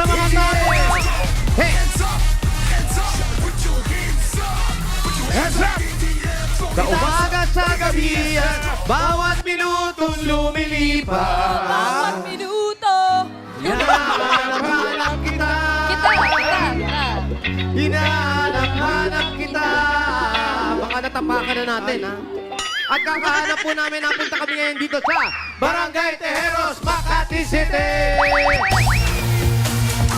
sa mga tao. Hey! Hands up! Sa umaga sa gabi, bawat minutong lumilipas. Bawat minuto. Hinahanap kita. Kita. Hinahanap kita. Baka natapakan na natin, ha? At kakahanap po namin, napunta kami ngayon dito sa Barangay Tejeros, Makati City.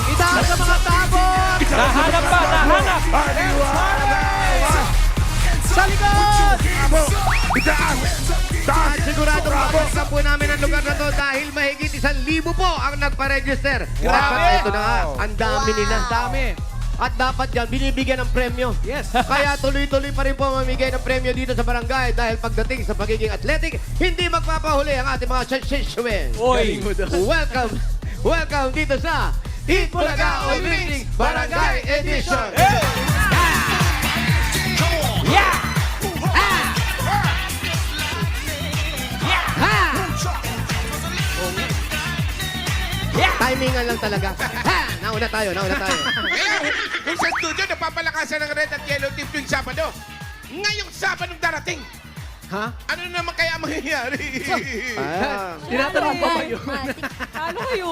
Itaas sa mga tabot. Nahanap ba? Nahanap! Sa likod! Itaas! At siguradong mabuksan po namin ang lugar na to dahil mahigit 1,000 po ang nagpa-register. Grabe! At ito na nga, ang dami nila. Dami. At dapat yan, binibigyan ng premyo. Yes. Kaya tuloy-tuloy pa rin po mamigay ng premyo dito sa barangay dahil pagdating sa pagiging athletic, hindi magpapahuli ang ating mga sensation. Oy! Welcome! Welcome dito sa Itbulaga Olympics Barangay Edition! Yeah! Timingan lang talaga. Ha! Nauna tayo. Kung sa studio, napapalakasan ng red at yellow team tuwing Sabado. Ngayong Sabado darating. Ha? Ano naman kaya mangyayari? Tinatanong pa ba yun? Ano kayo?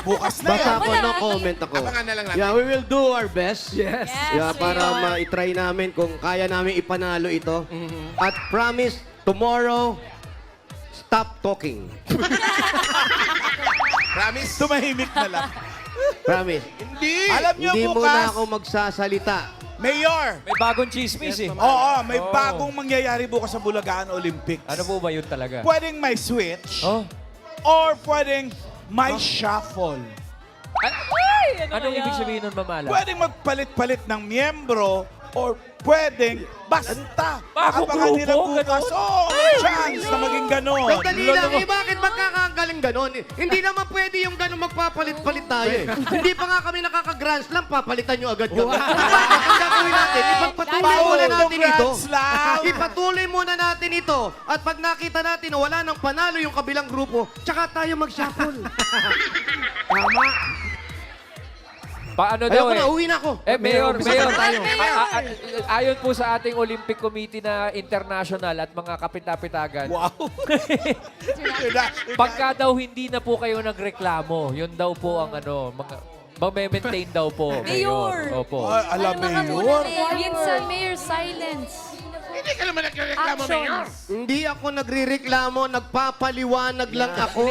Bukas na Basta yan. ako, no comment ako. Abangan na lang natin. Yeah, we will do our best. Yes. Yeah, para ma-try namin kung kaya namin ipanalo ito. At promise, tomorrow, stop talking. Promise? Tumahimik na lang. Promise. Hindi. Alam niyo Hindi muna bukas, ako magsasalita. Mayor. May bagong chismis eh. Oo, may bagong mangyayari bukas sa Bulagaan Olympics. Ano po ba yun talaga? Pwedeng may switch Oh. or pwedeng may shuffle. Ay, Anong ibig sabihin nun, Mamala? Pwedeng magpalit-palit ng miyembro or pwedeng basta. Bagong Abangan nila grupo, bukas. ganon? Oo, may chance na maging ganon. Sandali lang, bakit magkakagaling ganon? Hindi naman pwede yung ganon magpapalit-palit tayo eh. Hindi pa nga kami nakaka-grand slam, papalitan nyo agad yun. Ang gagawin natin, ipagpatuloy muna natin ito. Grand Slam. Ipatuloy muna natin ito. At pag nakita natin na wala nang panalo yung kabilang grupo, tsaka tayo mag-shuffle. Tama. Paano Ayoko daw na, eh? uwi na ako. Mayor, tayo. Ayon po sa ating Olympic Committee na international at mga kapitapitagan, Wow. pagka daw hindi na po kayo nagreklamo, yun daw po ang ano, mga maintain daw po. Mayor. Opo. Ay, alam Ano nga Mayor. muna, Mayor? Minsan, Mayor, silence. Hindi ka naman nagreklamo, Mayor. Actions. Hindi ako nagrireklamo, nagpapaliwanag lang ako.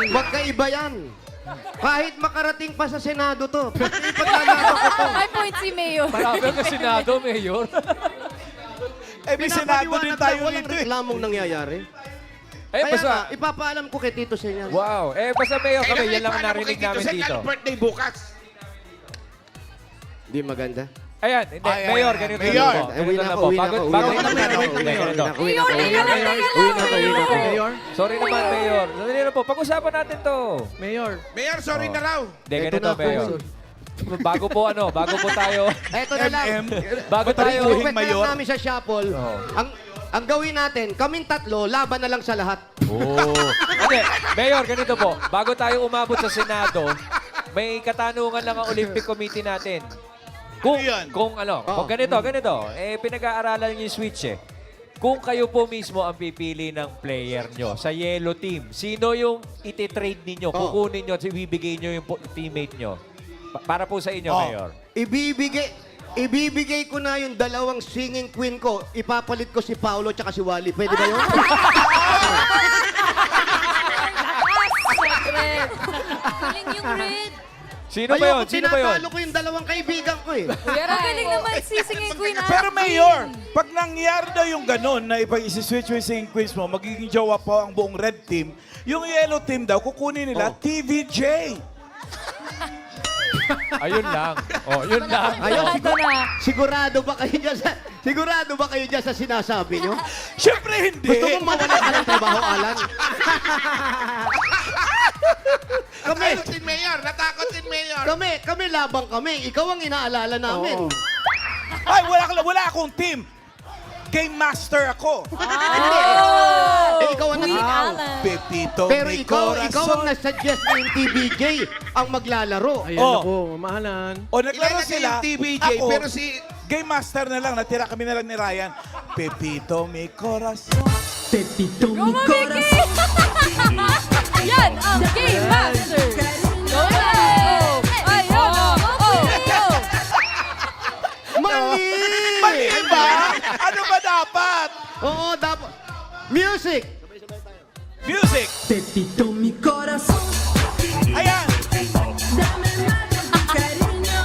Magkaiba yan. Kahit makarating pa sa Senado to. Ipaglalaro ko to. May point si Mayor. Marami ang Senado, Mayor. Eh, may Senado din Pinapaliwanag tayo lang, walang dito eh. reklamong nangyayari. Eh, Kaya basta, nga, ipapaalam ko kay Tito Senyas. wow. Eh, basta Mayor kami, Kailangan yan lang ang ipaalam mo narinig kay Tito namin Sen, dito. anong birthday bukas? Di maganda. Ayan, hindi. Ay, Mayor, ay, ganito Mayor. na po. Uwi Ganito na na ako, po. uwi na Bago ako, bago uwi na na ako, ganito. uwi na Ganito. ako, uwi na ako, uwi na ako. Uwi na ako, uwi na ako. Mayor, sorry naman, Mayor. Dali na po, pag-usapan natin to. Mayor. Mayor, sorry na raw. Hindi, Ito ganito, na ako. Mayor. Bago po tayo. Eto na lang. MM. Bago tayo. Buhing Request na mayor. lang namin sa shuffle. Ang gawin natin, kaming tatlo, laban na lang sa lahat. Oh. Hindi, Mayor, ganito po. Bago tayo umabot sa Senado, may katanungan lang ang Olympic Committee natin. Kung, Ano yan? kung ganito, pinag-aaralan yung switch eh. Kung kayo po mismo ang pipili ng player nyo sa yellow team, sino yung iti-trade ninyo, kukunin nyo at ibibigay nyo yung teammate nyo? Para po sa inyo, Mayor. Ibibigay ko na yung dalawang singing queen ko. Ipapalit ko si Paolo tsaka si Wally. Pwede ba yun? Red. Galing yung red. Sino ba yun? Sino ba yun? Tinatalo ko yung dalawang kaibigan ko eh. Ang galing naman si Singing Queen. Pero Mayor, pag nangyari daw yung ganun na ipag-isi-switch yung singing quiz mo, magiging jowa po ang buong red team, yung yellow team daw, kukunin nila TVJ. Ayun lang. Oh, yun lang. Ayun, Ito na. sigurado ba kayo dyan sa sinasabi nyo? Siyempre hindi. Gusto mong mawala ka ng trabaho, Alan? Natakot din, Mayor. Natakot din, Mayor. Kami labang kami. Ikaw ang inaalala namin. Ay, wala akong team. Game Master ako. Eh, ikaw ang Queen nag- Alan. Pepito, Pero may ikaw ang corazon. nag-suggest na yung TVJ ang maglalaro. Ayan Oh. ako, mamahalan. O naglaro Ilalagay sila. yung TVJ, Ako, pero si... Game Master na lang. Natira kami na lang ni Ryan. Pepito, may corazon. Pepito, mi Roma corazón. Mickey! Yan ang Game Master! Go lang! Ayun! Oh! Mali! Mali ba? Ano ba dapat? Oo, dapat. Music! Music. Pepito, mi corazón. Ayan. Dame más de tu cariño.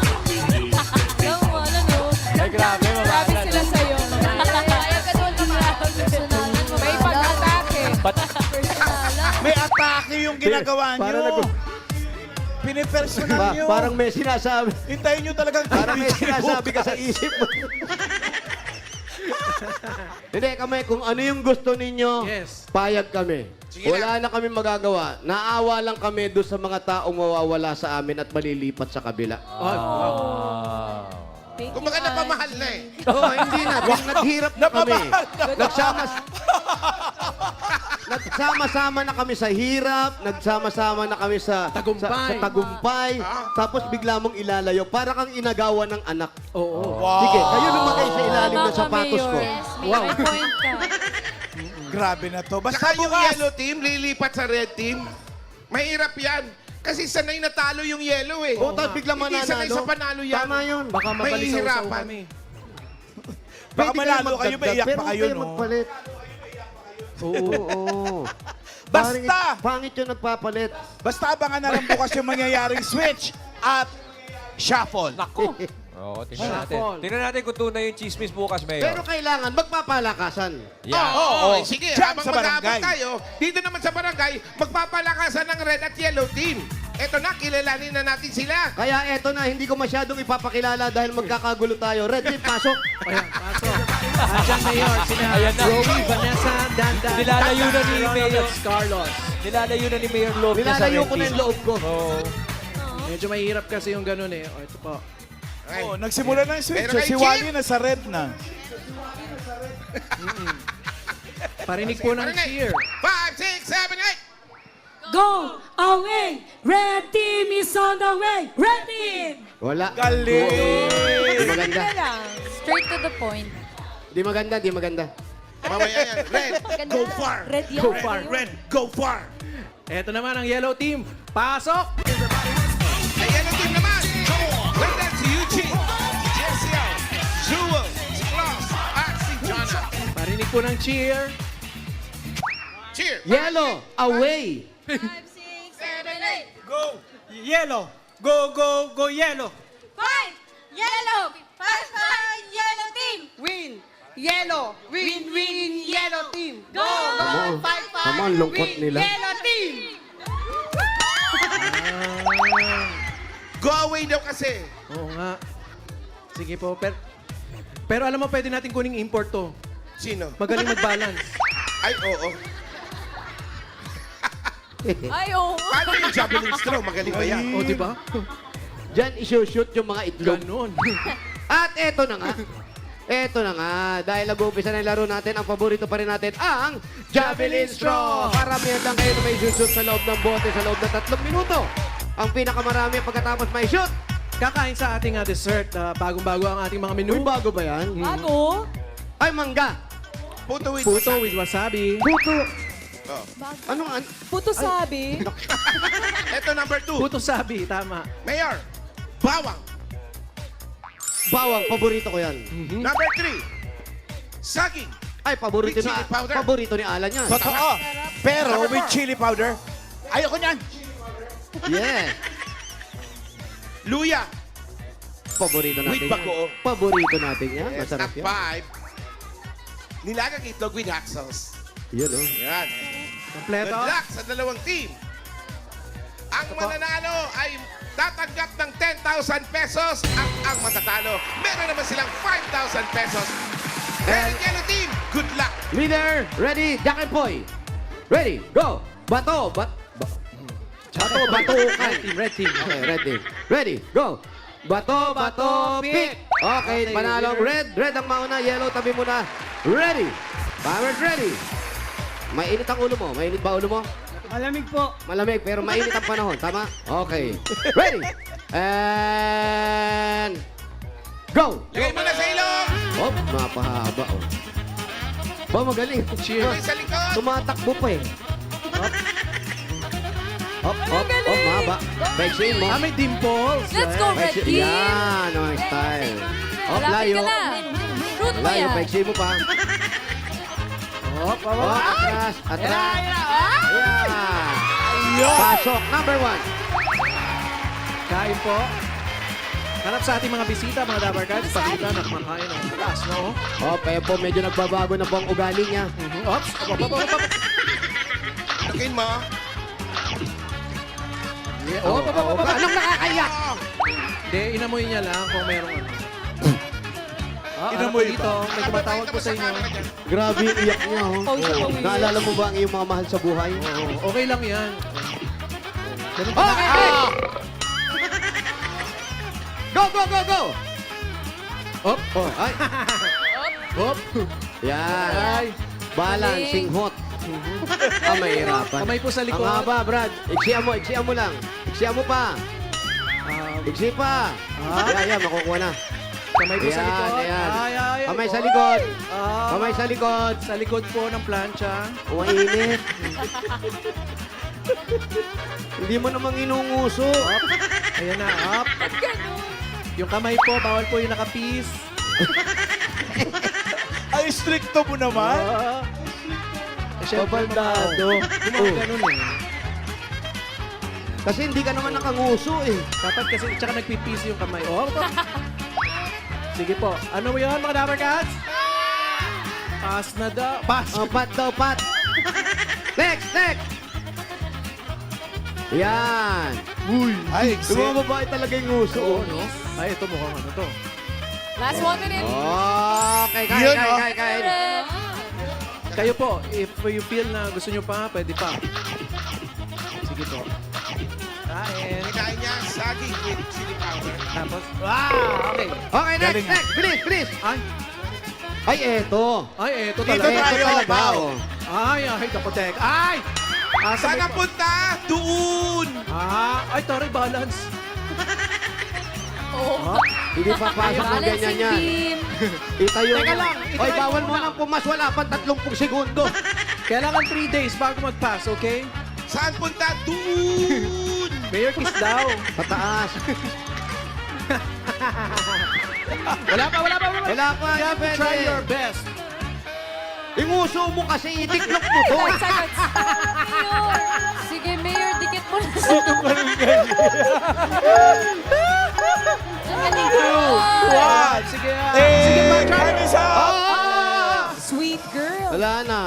Yung ano, no? Ay, grabe, Grabe mamahalan. sila sa'yo. Kaya ka doon personalan mo. May pag-atake. Personalan. May atake yung ginagawa Para nyo. nag- Pinipersonal nyo. Parang may sinasabi. Hintayin nyo talagang Parang may TVJ sinasabi ka sa bukas. isip mo. Hindi kami, kung ano yung gusto ninyo, Yes. payag kami. Sige Wala na kami magagawa. Naawa lang kami doon sa mga taong mawawala sa amin at malilipat sa kabila. Ah. Kung baga napamahal na eh. Oo, hindi na. Naghirap na kami. Napamahal Nagsama-sama na kami sa hirap, nagsama-sama na kami sa Tagumpay. sa tagumpay. Tapos bigla mong ilalayo. Para kang inagawa ng anak. Oo. Wow. Sige, kayo lumagay sa ilalim Tama ng ka, sapatos ko. Mayor. May point ka. Grabe na to. Basta Saka yung bukas. yellow team, lilipat sa red team. Mahirap yan. Kasi sanay natalo yung yellow eh. O, tapos biglang Hindi sanay mananalo. sa panalo yan. Tama yun. Baka mabalisaw Mahihirapan. kami. Baka Pwede manalo kayo, magdagdag, maiyak pero pa huwag kayo, no? magpalit. Oo. Basta! Pangit yung nagpapalit. Basta abangan na lang bukas yung mangyayaring switch at shuffle. Naku. Oo, tingnan natin. Shuffle. Tingnan natin kung tunay yung chismis bukas, Mayor. Pero kailangan magpapalakasan. Yeah. Oo. Sige, Diyan habang sa mag-aabot barangay. tayo, dito naman sa barangay, magpapalakasan ng red at yellow team. Eto na, kilalanin na natin sila. Kaya eto na, hindi ko masyadong ipapakilala dahil magkakagulo tayo. Red team, pasok. Ayan, pasok. Andiyan, Mayor. Sina Ayan na. Romy, Vanessa, Dandan. Nilalayo na ni Ronald Mayor. at Carlos. Nilalayo na ni Mayor Love niya sa Nilalayo red ko na team. yung loob ko. Oo. Medyo mahirap kasi yung ganun eh. O, ito po. Okay. Oh, nagsimula na yung switch. Pero kay Si Chip- Wally na sa red na. Parinig po ng Barangay. cheer. 5, 6, 7, 8. Go away. Red team is on the way. Red team. Wala. Galing! Di maganda. Straight to the point. Di maganda, di maganda. Mamaya yan. Red, go far. Red yan. Go far. Red, go far. Ito naman ang yellow team. Pasok! Ay, yellow team naman. Red at si Eugene, Jessiel, Jewel, si Klaus, at si Jonna. Parinig po ng cheer. Cheer. Yellow, away. 5, 6, 7, 8. Go yellow. Go, go, go yellow. 5, yellow. 5, yellow team. Win! Yellow! Win, win, yellow team! Go! Come on. Come on, lungkot nila. Yellow team! Go away daw kasi. Oo nga. Sige po. Pero alam mo, pwede natin kuning import to. Sino? Magaling mag-balance. Ay, oo. Ay, oo. Paano yung javelin throw? Magaling ba yan? O, di ba? Diyan isushoot yung mga itlog. Ganon. At eto na nga. Eto na nga. Dahil nag-uumpisa na yung laro natin, ang paborito pa rin natin ang Javelin Straw. Karamihan lang kayo na may shoot sa loob ng bote sa loob ng 3 minuto. Ang pinakamarami pagkatapos may shoot. Kakain sa ating dessert. Bagong-bago ang ating mga menu. Uy, bago ba yan? Bago? Ay, mangga. Puto with Puto wasabi. with wasabi. Puto. Oh. Anong Puto sabi. Ito number 2. Puto sabi, tama. Mayor, bawang. bawang? Paborito ko yan. Number 3, saging. Ay, paborito With chili powder. Paborito ni Alan yan. Totoo. Pero with chili powder, ayoko niyan. Yeah. Luya. Paborito natin With yan. bagoong. Paborito natin yan. Yes, Masarap at yan. 5, nilagang itlog with hot sauce. Yun, oh. Yan. Kompleto. Good luck sa dalawang team. Ang mananalo ay tatanggap ng 10,000 pesos at ang matatalo, meron naman silang 5,000 pesos. Red and yellow team, good luck. Leader, ready, Jack and Poy. Ready, go. Bato, batukan. Red team. Okay, red team. Ready, go. Bato, pick. Okay, panalong red. Red ang mauna, yellow, tabi muna. Ready. Power's ready. Mainit ang ulo mo. Mainit ba ulo mo? Malamig po. Malamig, pero mainit ang panahon. Tama? Okay. Ready. And... Go! Lagay mo na sa ilong. Hop, mapahaba. Oh. Ba, magaling. Lagay sa likod. Tumatakbo pa eh. Hop, hop, hop, mahaba. Pagsin mo. May dimples. Let's go, Red Pagsin. Team! Yan, ang style. Hop, Malapit layo. ka na. Root mo Layo, yan. pagsin mo pa. Hop, hop, Hop, hop. atras, atras. Ayan. Pasok, number 1. Kain po. Hanap sa ating mga bisita, mga Dabar Cats. Pakita na kumakain ng taas, no? Hop, eh po, medyo nagbabago na po ang ugali niya. Ops, hop, hop, hop, hop. Lagyan mo. Hop, hop, hop, hop. Anong nakakayak? Hindi, inamoy niya lang kung merong ano. Inamoy dito, may tumatawag po sa inyo. Grabe yung iyak niya, oh. Pawis na pawis. Naalala mo ba ang iyong mga mahal sa buhay? Okay lang yan. Ganun Okay, okay. Go, go, go, go! Hop, oh, ay. Hop. Yan. Ay, Balancing hot. Mahirapan. kamay po sa likod. Ang haba, Brad. Iksiyan mo lang. Iksiyan mo pa. Iksi pa. Yan, makukuha na. Kamay po sa Ayan, likod. ayan. Ay, ay, Kamay sa ay. likod. Ah, Kamay sa likod. sa likod po ng plancha. Mainit. Hindi mo namang inunguso. Ayan na, up. Yung kamay po, bawal po yung nakapis. Ay, stricto mo naman. Syempre, Babaldado. ganun eh. Kasi hindi ka naman nakanguso eh. Dapat kasi, tsaka nagpipis yung kamay. Oh, sige po. Ano yun, mga Dabar Cats? Pass na daw. Pass. Oh, pat daw, pat. Next, next. Yan. Uy. Ay, Yung mga babae talaga yung nguso. Oo, no? Ay, ito mukhang ano to. Last 1 minute. Okay, kain, Yun, kain, oh. kain, kain. Kayo po, if you feel na gusto nyo pa, pwede pa. Sige po. Kain. Kikain niya saging with chili powder. Tapos, wow! Okay. Okay, next, Galing, next. Bilis, bilis. Ay, Ay, eto. ay, eto Dito talaga. tayo, talaga, Pao. oh. Ay, kapotek. Ay! Saan ang punta? Doon! Ay, taray, balance. Oh. Hindi papasok ng ganyan Balancing yan. team. Itayo Teka mo. lang, Oy, itry bawal mo mo muna. nang pumas. Wala pa 30 segundo. Kailangan 3 days bago mag-pass, okay? Saan punta? Doon! Mayor kiss daw. Pataas. Wala pa. Wala pa. You have to Pwede. try your best. Inguso mo kasi itiklop mo to. Seconds. Mayor. Sige, Mayor, dikit mo na sa One. Sige, Sige, pa, try. time is up. Sweet girl. Wala na.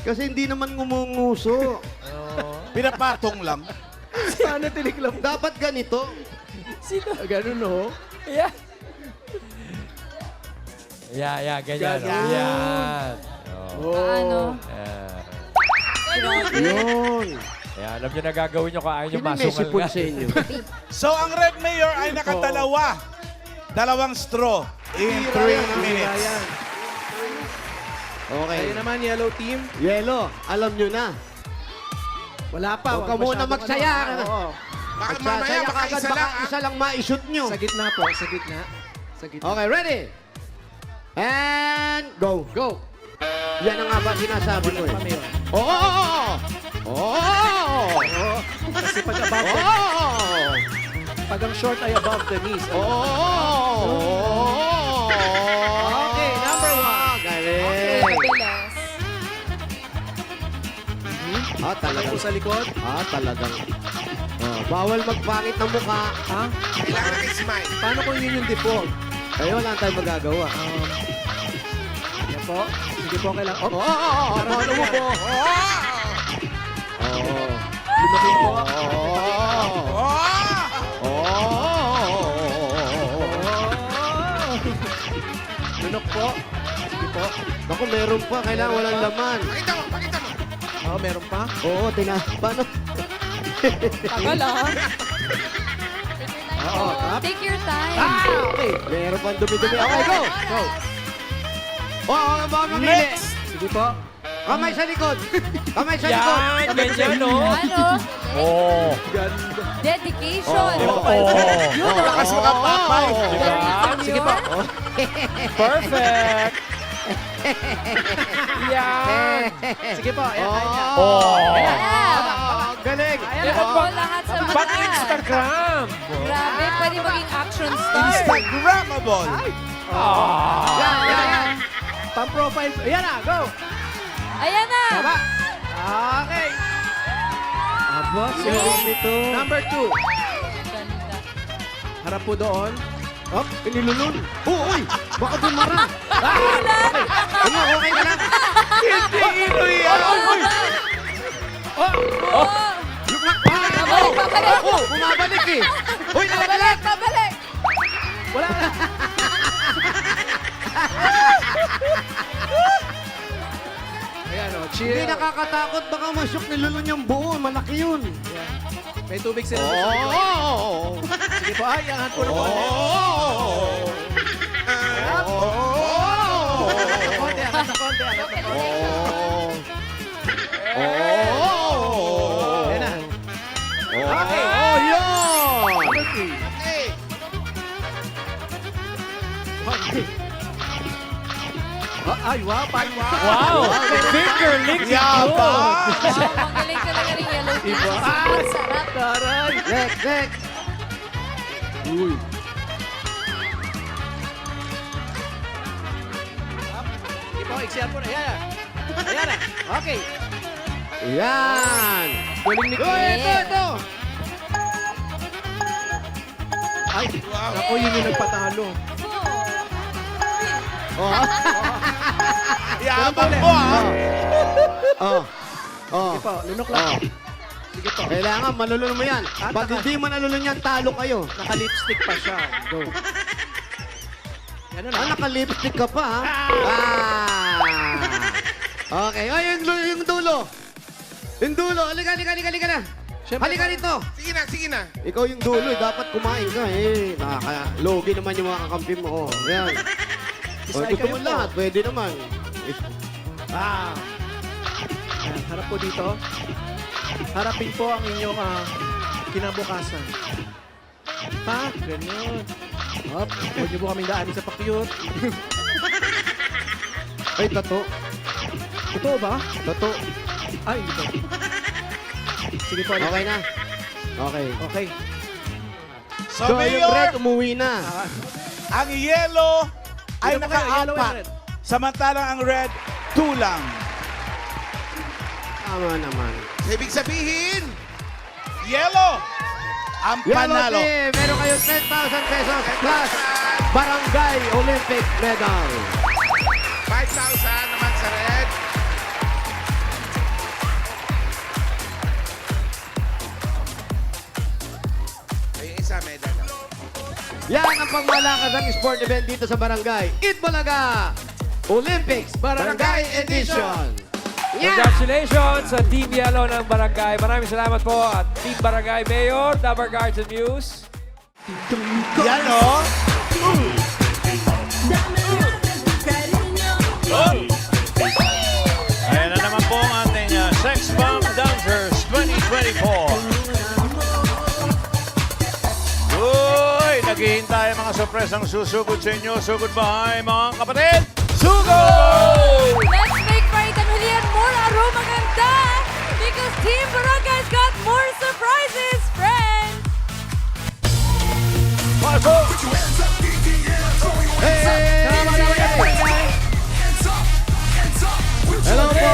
Kasi hindi naman ngumunguso. Pinapatong lang. Paano tiniklop? Dapat ganito. Ganun, no? Yeah. Yeah, ganyan. Ganyan. Yan. Ano? Yan. Yun. Kaya alam nyo na gagawin nyo kung ayaw nyo Sino may masungal sipon nga. sa inyo? So, ang Red Mayor ay nakadalawa. Dalawang straw in 3 minutes. Ayan. Okay. Kayo naman, yellow team. Yelo, alam nyo na. Wala pa. Huwag ka muna masyadong magsaya. ano. Oo. Baka mamaya, Magsasaya baka ka agad, isa lang. baka isa lang ma-shoot nyo. Sa gitna po, sa gitna. Sa gitna. Okay, ready? And go. Go! Yan ang nga ba sinasabi ko eh. Pa, Mayor. Oo! Oo! Kasi pag above the, Oo! pag ang short ay above the knees. Oo! Okay, number 1. Galing! Bilis. Talagang. Sa likod. Talagang. Bawal magpangit ng mukha. Ha? Kailangan natin smile. Paano kung yun yung default? Kaya wala tayong magagawa. Yan po. Sige po, kailangan. Oh, Ano mo po? lumaking po. Lunok po. Sige po. Naku, meron pa. Kailangan walang laman. Pakita mo, pakita mo. Meron pa. Oo, paano? Tagal ah. Oo, tap. Take your time. Okay. Meron pang dumi-dumi. Okay, go! Go. baka mamili. Next! Sige po. Kamay sa likod. Kamay sa likod. Yan, ganyan, no? Ano? Oh. Ganda. Dedication. Yun, lakas makapapay. Sige po. Perfect. Yan. Sige po. Ayan, ayan, ayan. Oh. Galing. Oo, lahat sa mata. Pang Instagram. Grabe, pwede maging action star. Instagrammable. Yan. Pang-profile. Ayan na, go. Ayan na. Tama. Okay. Aba, sinulit nito. Number 2. Ganda. Harap po doon. Up, inilulun. Uy, baka dumara. Ano, okay ka lang? Hindi ito yan. Oh! Pabalik. Bumabalik eh. Uy, nalaglag. Pabalik. Wala na. Ayan o, chill. Hindi nakakatakot. Baka masyok nilulun yung buo. Malaki yun. May tubig sila. Oh. Sige po, ay, angat po ng konti. Konti, angat na konti, angat na konti. Ayan na. Okay. Yun. Number 3. Okay. Okay. Ay, wow, pan wow. Wow. Finger licking Yaba. Wow, ang galing talaga ng yellow team. Iba. Ang sarap. Taray. Next. Uy. Sige po, iksiyan po na. Ayan na. Ayan na. Okay. Yan. Galing ni Uy, ito. Ay, ako yun yung nagpatalo. Yabang mo, ha? Oh. Sige po, lunok lang. Sige po. Kailangan malulun mo yan. Pag hindi mo nalulun yan, talo kayo. Naka-lipstick pa siya. Go. Yan na. Naka-lipstick ka pa, ha? Okay. Oh, yung dulo. Yung dulo. Halika na. Siyempre, Halika dito. Sige na. Ikaw yung dulo, dapat kumain ka eh. Nakaka-logi naman yung mga kakampi mo. Oh, yan. O, Isay gusto kayo mo po. lahat, pwede naman. Ah. Ayan, harap po dito. Harapin po ang inyong kinabukasan. Pa, ganyan. Hop, huwag niyo po kaming daanin sa pakyut. Ay, tato. Totoo ba? Tato. Ay, hindi po. Sige po. Okay na. Okay. Okay. So, So, yung Mayor, red umuwi na. ang yellow ay Yellow po kayo, yellow and red. naka-apat. Samantalang ang red, 2 lang. Tama naman. Ibig sabihin, Yellow, ang panalo. Yellow team, meron kayo 10,000 pesos plus Barangay Olympic medal. 5,000 naman sa red. Ay, yung isa, medal. Yan ang pagmalakas ng sport event dito sa Barangay Itbulaga Olympics Barangay Edition. Yeah! Congratulations sa Team Yellow ng Barangay. Maraming salamat po at Team Barangay Mayor, Dabar Guards and Muse. Yan, o. Ayan na naman po ang ating Sex Bomb Dancers 2024. Uy, naghihintay ang mga sorpresang susugod sa inyo. So goodbye mga kapatid. Sugod! Let's make bright and hulihan more aroma ganda because Team Barangay's got more surprises, friends! Hello po!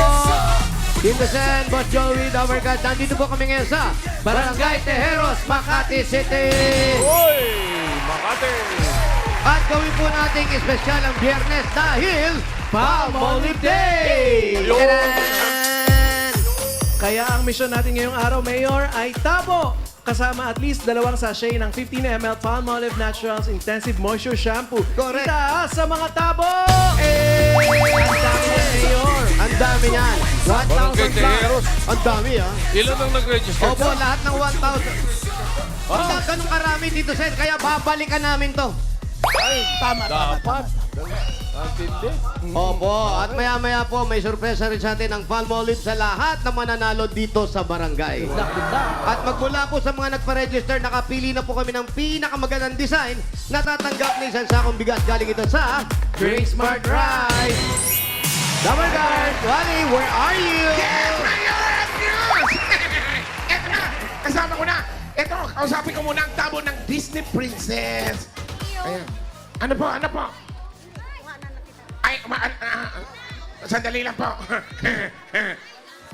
Team Dasen, Boss Joey, Dabar Guards. Nandito po kami ngayon sa Barangay Tejeros, Makati City. Uy, Makati! At gawin po nating espesyal ang biyernes dahil Palmolive Day! Yo! Tadaan! Kaya ang misyon natin ngayong araw, Mayor, ay tabo! Kasama at least 2 sachet ng 15 ml Palmolive Naturals Intensive Moisture Shampoo. Correct. Itaas sa mga tabo! Ang dami na, Mayor! Ang dami niyan! 1,000 plus! Ang dami, ha? Ilan ang nag-register? Opo, lahat ng 1,000. Ganun karami dito, Sen. Kaya babalikan namin to. Tama. Dapat. Ang tindi. Opo, at maya-maya po may sorpresa rin sa atin ang Palmolive sa lahat na mananalo dito sa barangay. At magmula po sa mga nagpa-register, nakapili na po kami ng pinakamagandang design na tatanggap ng isang sakong bigas galing ito sa Great Smart Ride. Double Guard, Wally, where are you? Yes, Mayor of News! Eto na, kasama ko na. Eto, kausapin ko muna ang tabo ng Disney Princess. Ayan. Ano po? Ay, sandali lang po.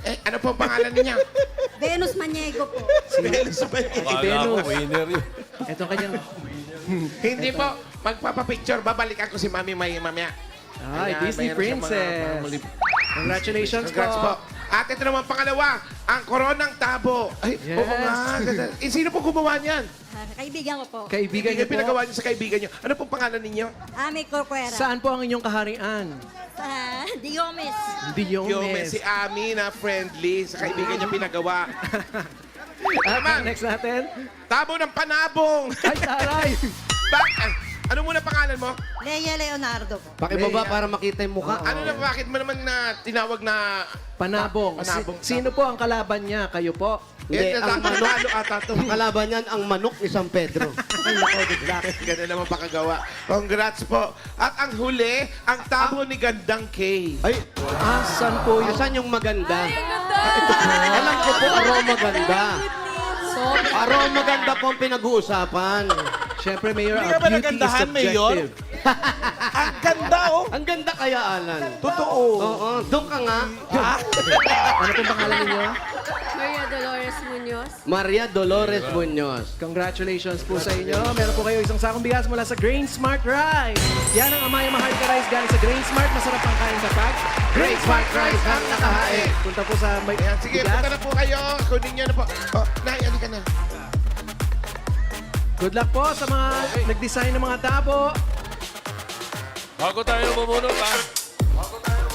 Ano po ang pangalan niya? Venus Maniego po. Kala ko, winner yun. Ito kanyang... Hindi po. Magpapapicture. Babalikan ko si Mami mamaya. Ay, Ayan, Disney mayroon siyang Princess. mga- Congratulations Congrats po. At ito naman pangalawa, ang koronang tabo. Ay, Yes. oo nga. Sino po gumawa niyan? Kaibigan ko po. Kaibigan niyo po. Pinagawa niyo sa kaibigan niyo. Ano pong pangalan ninyo? Ami Corcuera. Saan po ang inyong kaharian? Sa Diomes. Yung si Ami na friendly. Sa kaibigan niya pinagawa. Naman, Next natin. tabo ng panabong. Ay, taray! Ano muna pangalan mo? Leia Leonardo po. Pakibaba para makita yung mukha. Ano na, bakit mo naman na tinawag na... Panabong. Panabong. Sino po ang kalaban niya? Kayo po? Hindi, ang manok. Natalo ata to. Ang kalaban niyan, ang manok ni San Pedro. Ay, nako, good luck. Ganda naman pakagawa. Congrats po. At ang huli, ang tabo ni Gandang K. Ay, Saan po yun? asan yung maganda? Ay, ang ganda! Alam ko po, aroma ganda. So, Aroma ganda po ang pinag-uusapan. Siyempre, Mayor, Hindi ka ba beauty is nagandahan, Mayor? subjective. Ang ganda, oh. Ang ganda kaya, Alan. Totoo. Oo, doon ka nga. Ano pong pangalan ninyo? Maria Dolores Munoz. Maria Dolores Munoz. Congratulations po sa inyo. Meron po kayo isang sakong bigas mula sa Grain Smart Rice. Yan ang Amaya Maharlika Rice galing sa Grain Smart. Masarap ang kain kapag Great Smart Rice ang nakahain. Punta po sa may Ayan, sige, punta na po kayo. Kunin niyo na po. Oh, Nay, ka na. Good luck po sa mga nag-design ng mga tabo. Bago tayo bumunot, ha?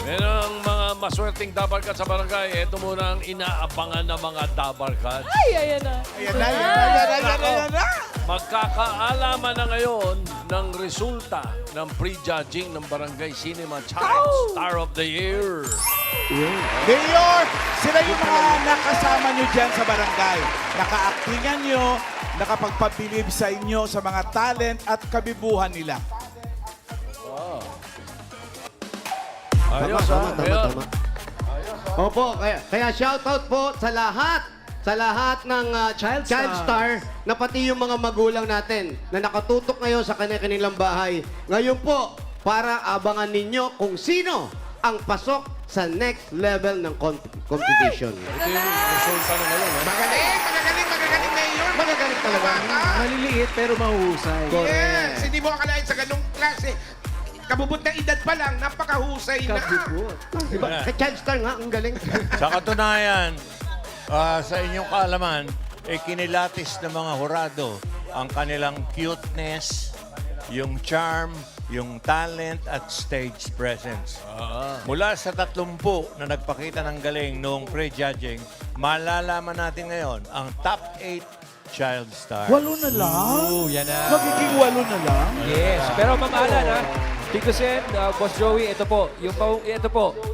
Merong mga maswerteng dabarkat sa barangay. Ito muna ang inaabangan ng mga dabarkat. Ay, ayan na. Ayan na. Magkakaalaman na ngayon ng resulta ng pre-judging ng Barangay Cinema Child Star of the Year. Mayor, sila yung mga nakasama nyo dyan sa barangay. Naka-actingan nyo, nakapagpabilib sa inyo sa mga talent at kabibuhan nila. Ayos, Tama, ha? Ayun. tama. Opo, kaya shoutout po sa lahat ng Child Child Star na pati yung mga magulang natin na nakatutok ngayon sa kanilang bahay. Ngayon po, para abangan ninyo kung sino ang pasok sa next level ng competition. Ito yung resulta na ngayon, ha? Magaling, Mayor. Magagaling talaga. Maliliit pero mahuhusay. Yes, hindi mo akalain sa ganung klase. Kabubot na edad pa lang, napakahusay na. Kabubot. Diba? Sa Child Star nga, ang galing. Sa katunayan, sa inyong kaalaman, kinilatis ng mga hurado ang kanilang cuteness, yung charm, yung talent at stage presence. Mula sa 30 na nagpakita ng galing noong pre-judging, malalaman natin ngayon ang top 8 child stars. 8 na lang? Oh, yan na. Magiging 8 na lang? Yes. Pero Ma'am Alan, ha? Tito Sen, Boss Joey, ito po,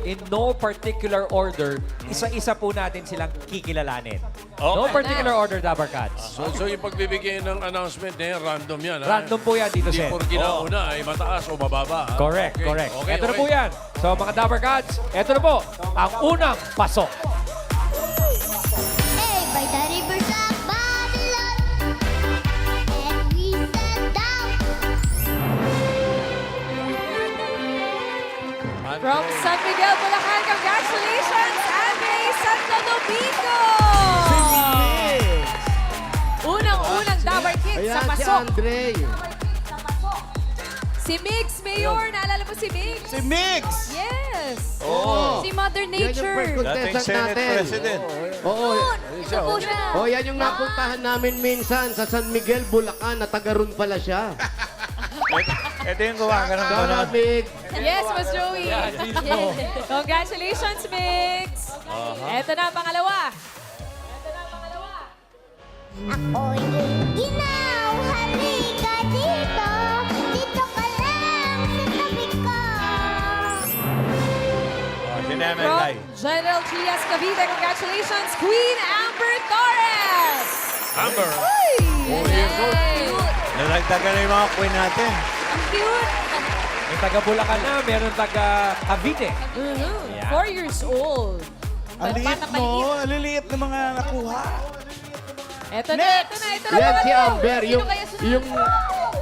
in no particular order, isa-isa po natin silang kikilalanin. No particular order, Dabarcats. So yung pagbibigay ng announcement na yan, random yan. ha? Random po yan, Tito Hindi Sen. por ginauna ay mataas o mababa. ha? Correct, Okay, correct. okay, Ito na okay. po yan. So mga Dabarcats, ito na po, ang unang pasok. Hey, by the rivers of Babylon, and we sat down. From San Miguel, Bulacan, congratulations, Andre Santo Domingo! Unang-unang Dabar Kids sa Ayan, si pasok. Andre. Si Mix, Mayor. Naalala mo si Mix? Si Mix! Yes. Oo. Si Mother Yan yung first Nature. Dating contestant Senate natin. President. Oo. Ito po siya. Oh, yan yung napuntahan namin minsan sa San Miguel, Bulacan, na taga ron pala siya. Ito yung gawa ka ng Shout out, Mig. Yes, Mas Joey. Yan, mismo. Congratulations, Mix. Ito na ang pangalawa. Ako'y ginaw, halika dito. Dito General Trias Cavite. Congratulations, Queen Amber Torres! Amber. Uy! Nalagdagan na yung mga queen natin. Ang cute! May taga Bulacan na, meron taga Cavite. 4 years old. Ang liit mo, ang liliit ng mga nakuha. Ito na. Yan si Amber, Sino yung, kaya sunod?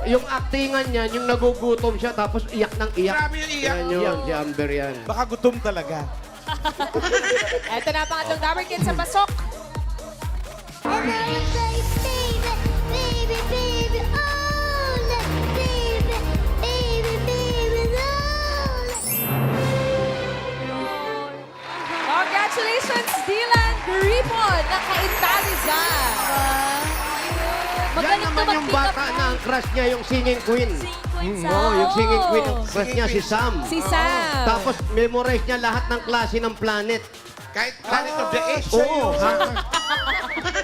yung actingan niya, yung nagugutom siya, tapos iyak ng iyak. Grabe yung iyak. Yan yun, si Amber yan. Baka gutom talaga. Ito na ang pangatlong Dabber Kids sa pasok. And I would say, baby, baby, baby, oh, baby, baby, baby, oh. Congratulations, Dylan Gripon ng Kaintarizan. Yan naman yung bata na ang crush niya, yung singing queen. Oo, yung singing queen, ang crush niya si Sam. Si Sam. Tapos memorize niya lahat ng klase ng planet. Kahit Planet of the Apes. Oo,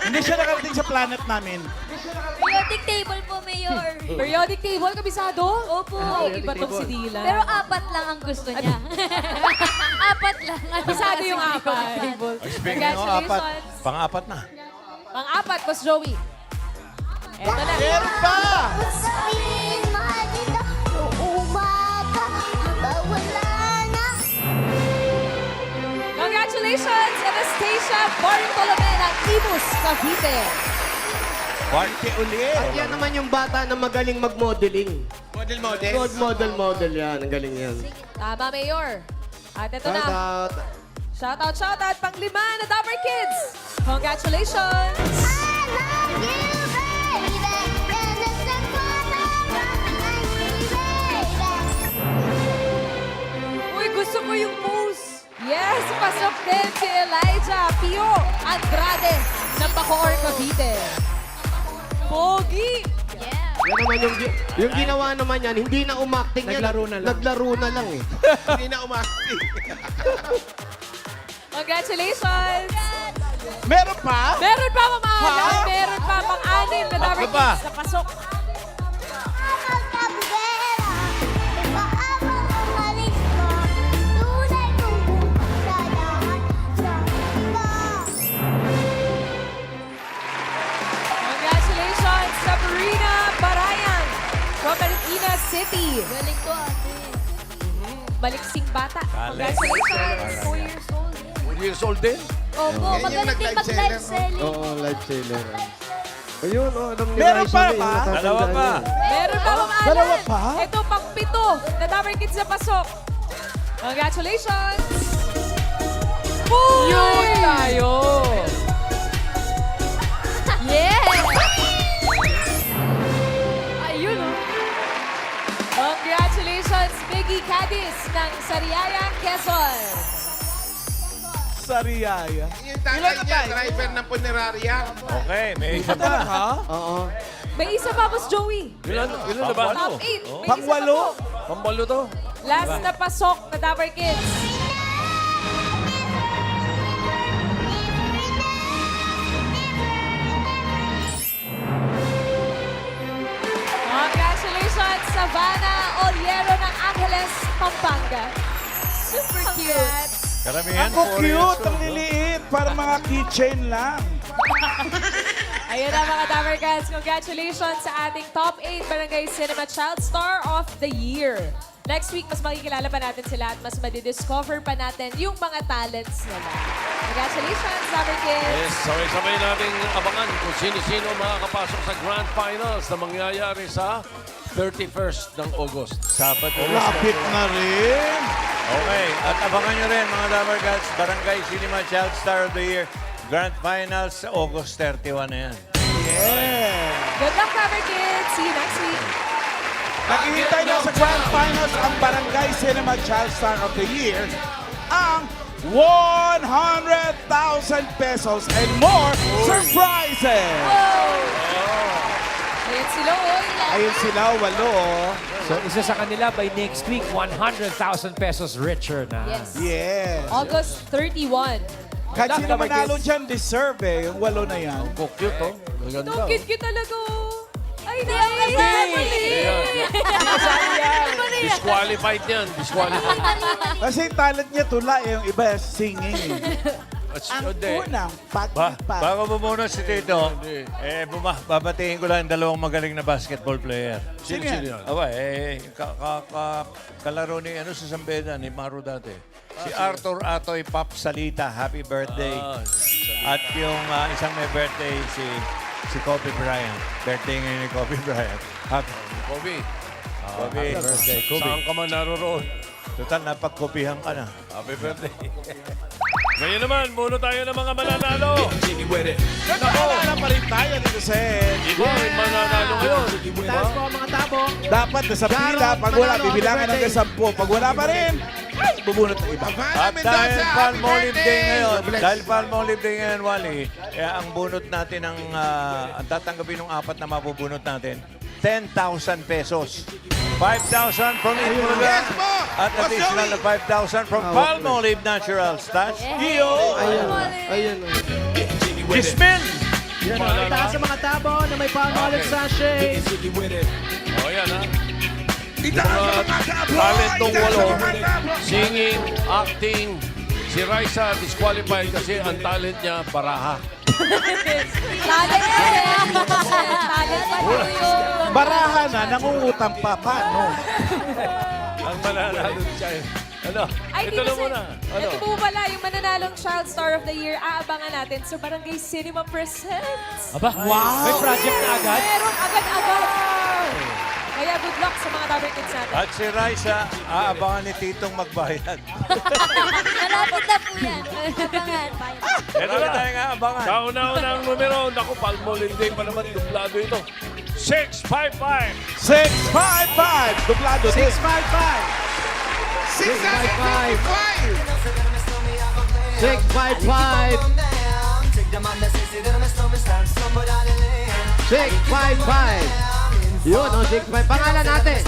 Hindi siya nakarating sa planet namin. Periodic table po, Mayor. Periodic table, kabisado? Opo. Iba tong si Dylan. Pero 4 lang ang gusto niya. 4 lang. kabisado yung apat. Speaking of apat, Congratulations. pang-apat na. Pang-apat, Boss Joey. Eto na. Meron pa! Sabihin mo dito, umaga, hanggang wala na. Congratulations, Anastasia Bartolome ng Imus, Cavite. Party ulit. At yan naman yung bata na magaling mag-modeling. Model. Model yan. Ang galing yan. Tama, Mayor. At ito na. Shoutout. Shoutout, pang-5 na Dabber Kids. Congratulations. I love you, baby. And it's the baby. Uy, gusto ko yung pose. Yes, pasok din si Elijah Pio Andrade ng Bacoor, Cavite. Pogi! Yan naman yung ginawa naman yan, hindi na umakting yan. Naglaro na lang. Naglaro na lang eh. Hindi na umasti. Congratulations! Meron pa? Meron pa, mamahal. Ha? Meron pa, pang-6 na Dabber Tatlo pa. Kids na pasok. Ang kabera, ipaabang ang alis ko. Tunay kong kadahan sa iba. Congratulations, Sabrina Barayan from Marikina City. Galing ko, ate. Baliksing bata. Alex. Congratulations. 4 years old. 4 years old din? Opo, Yan yung magaling din nag-live mag-live seller, no? selling. Oo, live seller. Ayun, alam ni Meron Raisa pa eh, ba? natatandaan Dalawa pa. yan. Meron pa, Ma'am Alan. Dalawa pa? Ito, pang-7 na Dabber Kids na pasok. Congratulations. Yun tayo! Yes! Ayun, oh. Congratulations, Biggie Cadiz ng Sariaya, Quezon. Sariaya. Yung tatay niya, driver ng punerarya. Okay, may isa pa. Ha? Oo. May isa pa, Boss Joey. Ilan na ba? Top 8. May isa pa Pangwalo? po. Pambalo to? Last na pasok na Dabber Kids. Congratulations, Savannah Oliero ng Angeles, Pampanga. Super cute. Karamihan, Ako 4 years cute, ang old. liliit. Para mga keychain lang. Ayun na mga Dabber Kids. Congratulations sa ating top 8 Barangay Cinema Child Star of the Year. Next week, mas makikilala pa natin sila at mas madidiscover pa natin yung mga talents nila. Congratulations, Dabber Kids! Yes, sabay-sabay nating abangan kung sino-sino makakapasok sa Grand Finals na mangyayari sa 31st ng August. Sabado. Lapit na rin. Okay, at abangan nyo rin mga Dabber Cats, Barangay Cinema Child Star of the Year, Grand Finals sa August 31 na yan. Yeah. Good luck, Dabber Kids! See you next week! Nakihintay na sa Grand Finals ang Barangay Cinema Child Star of the Year, ang 100,000 pesos and more surprises. Ayan sila, oy! Ayun sila, 8. Oh. So, isa sa kanila by next week, 100,000 pesos richer na. Yes. Yes. August 31. Kahit Luck, sino Dabber manalo Kids. dyan, deserve eh. Yung 8 na yan. Ang cute, oh. Ito, Maganda. cute-cute talaga, oh. Ay, nakakasali! Disqualified yan. Disqualified. Kasi yung talent niya tula, yung iba singing. Ang Hindi. unang Bago pagpag. mo muna si Tito, babatiin ko lang yung dalawang magaling na basketball player. Sino yan? Aba, kalaro ni sa San Beda, ni Maru dati. Si Arthur Atoy Pop Salita, happy birthday. At yung isang may birthday, si Kobe Bryant. Birthday ngayon ni Kobe Bryant. Happy Kobe. Happy birthday, Kobe. Saan ka man naroon? Total, napagkopihan ka na. Happy birthday. Ngayon naman, muna tayo ng mga mananalo. Naalala pa rin tayo dito sa Iba, may mananalo ngayon. Taas po ang mga tabo. dapat nasa pila. Pag wala, bibilangan hanggang 10. Pag wala pa rin, bubunot ng iba. At dahil Palmolive Day ngayon, Wally, ang bunot natin ang tatanggapin ng apat na mabubunot natin, 10,000 pesos. 5,000 from Itbulaga Yes po! at Boss additional na Joey! 5,000 from Palmolive Naturals. That's Gio! Ayun. Gismin! Yan o. Itaas ang mga tabo na may Palmolive sachet. O, yan ha. Itaas sa mga tabo! Talentong Itaas sa walo. mga tabo! Singing, acting. Si Raisa disqualified kasi ang talent niya baraha. Talent pa rin. Talent pa rin yun. Baraha na, nangungutang pa. Paano? Ang mananalo siya. Ano? Ay, Ito na muna. Ano? Ito po pala, yung mananalong Child Star of the Year, aabangan natin sa Barangay Cinema Presents. Aba, may project na agad? Meron agad-agad. Kaya good luck sa mga Dabber Kids natin. At si Raisa, aabangan ni Titong magbayad. Malapit na po yan. Abangan. Ito na tayo nga abangan. Kauna-unang numero. Naku, Palmolive Day pa naman. Duplado ito. 655. 655! Duplado din. 655. 655. Yun, 655. Pangalan natin.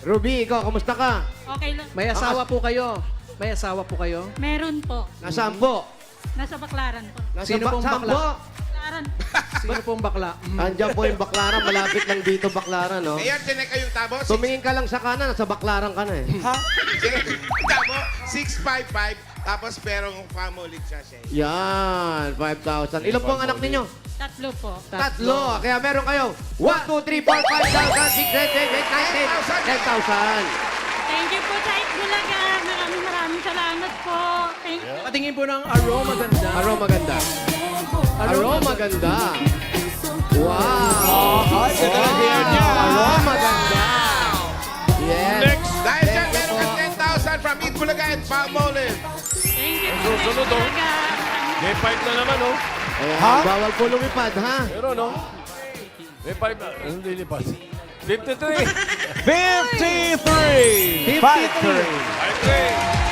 Ruby, ikaw, kumusta ka? Okay lang. May asawa po kayo. May asawa po kayo. Meron po. Nasaan po? Nasa Baklaran po. Sino pong saan bakla? po? Baklaran. Sino pong bakla? Andiyan po yung Baklaran. Malapit lang dito Baklaran, no? Ayan, tinek kayong tabo. Tumingin ka lang sa kanan, nasa Baklaran ka na eh. Tabo, 655. Tapos merong Palmolive sachet. Yan, 5,000. Ilan po ang anak ninyo? Tatlo po. Tatlo. Kaya meron kayo 1, 2, 3, 4, 5,000, 6, 7, 8, 9, 10, 10,000. Thank you po sa Itbulaga. Maraming salamat po. Thank you. Patingin po ng aroma ganda. Aroma ganda. Aroma ganda. Wow. Ay, ganda ng hair niya. Aroma ganda. Yes. Next. Dahil dyan, meron kang 10,000 from Itbulaga and Palmolive. Thank you po. Susunod, oh. May 5 na naman, oh. Ayan, bawal po lumipad, ha? Pero, no? May 5 na. Ano lilipad? 53. 53! 53!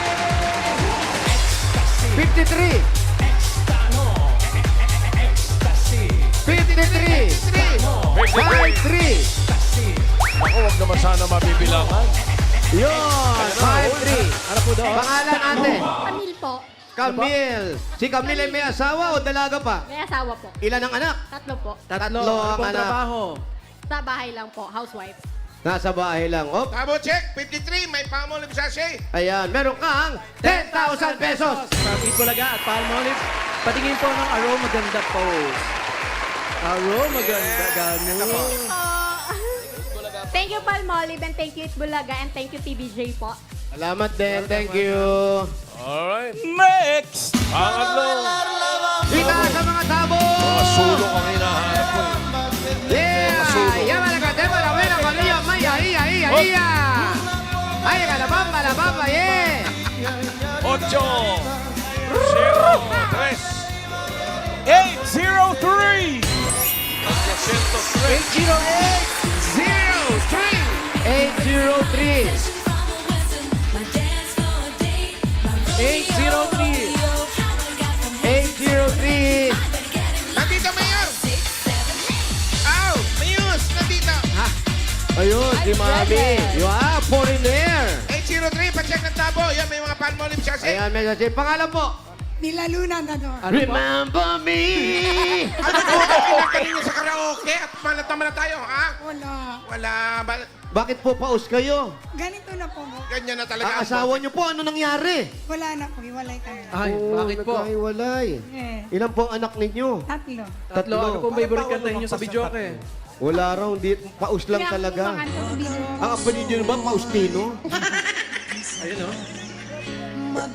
53. Ako, wag naman sana mabibilangan. Yun, 5-3. Ano po doon? Pangalan natin? Camille po. Camille. Si Camille ay may asawa o dalaga pa? May asawa po. Ilan ang anak? Tatlo po. Tatlo Ano ang pong anak. trabaho? Sa bahay lang po. Housewife. Nasa bahay lang. Oh, Tabo check, 53. May Palmolive sachet. ayan. Meron kang 10,000 pesos. From Itbulaga at Palmolive. Patingin po ng aroma ganda pose. Aroma ganda. Ganun. Thank you, Palmolive, and thank you, Itbulaga, and thank you, TBJ po. Salamat din. Thank you. Alright. Next! Pangatlo. Dita sa mga tabo. Mga sulok ang hinahanap ko. Yeah. Ya malagate para buena familia. Maya, iya. Ay, kalabamba, yeah. 8. 0. 3. 803! 803. 803. Nandito, Mayor! Ow! Mayus! Nandito! Ayun, si Mami. Wow, foreigner. 803, pacheck ng tabo. Yan, may mga Palmolive sachet. Ayan, may sachet. Pangalan po? Nilalunan na doon. Remember me! Ano po ba kinanta ninyo sa karaoke? At malatama na tayo, ha? Wala. Wala. Bakit po paus kayo? Ganito na po. Ganyan na talaga. Ang asawa niyo po, ano nangyari? Wala na po. Iwalay kami. Ay, bakit po? Nagkahiwalay. Eh, Ilan po ang anak ninyo? tatlo. Tatlo. Ano pong favorite kanta ninyo sa videoke? Wala raw, hindi. Paus lang talaga. Ang apelyido niyo ba, Paustino? Ayun o.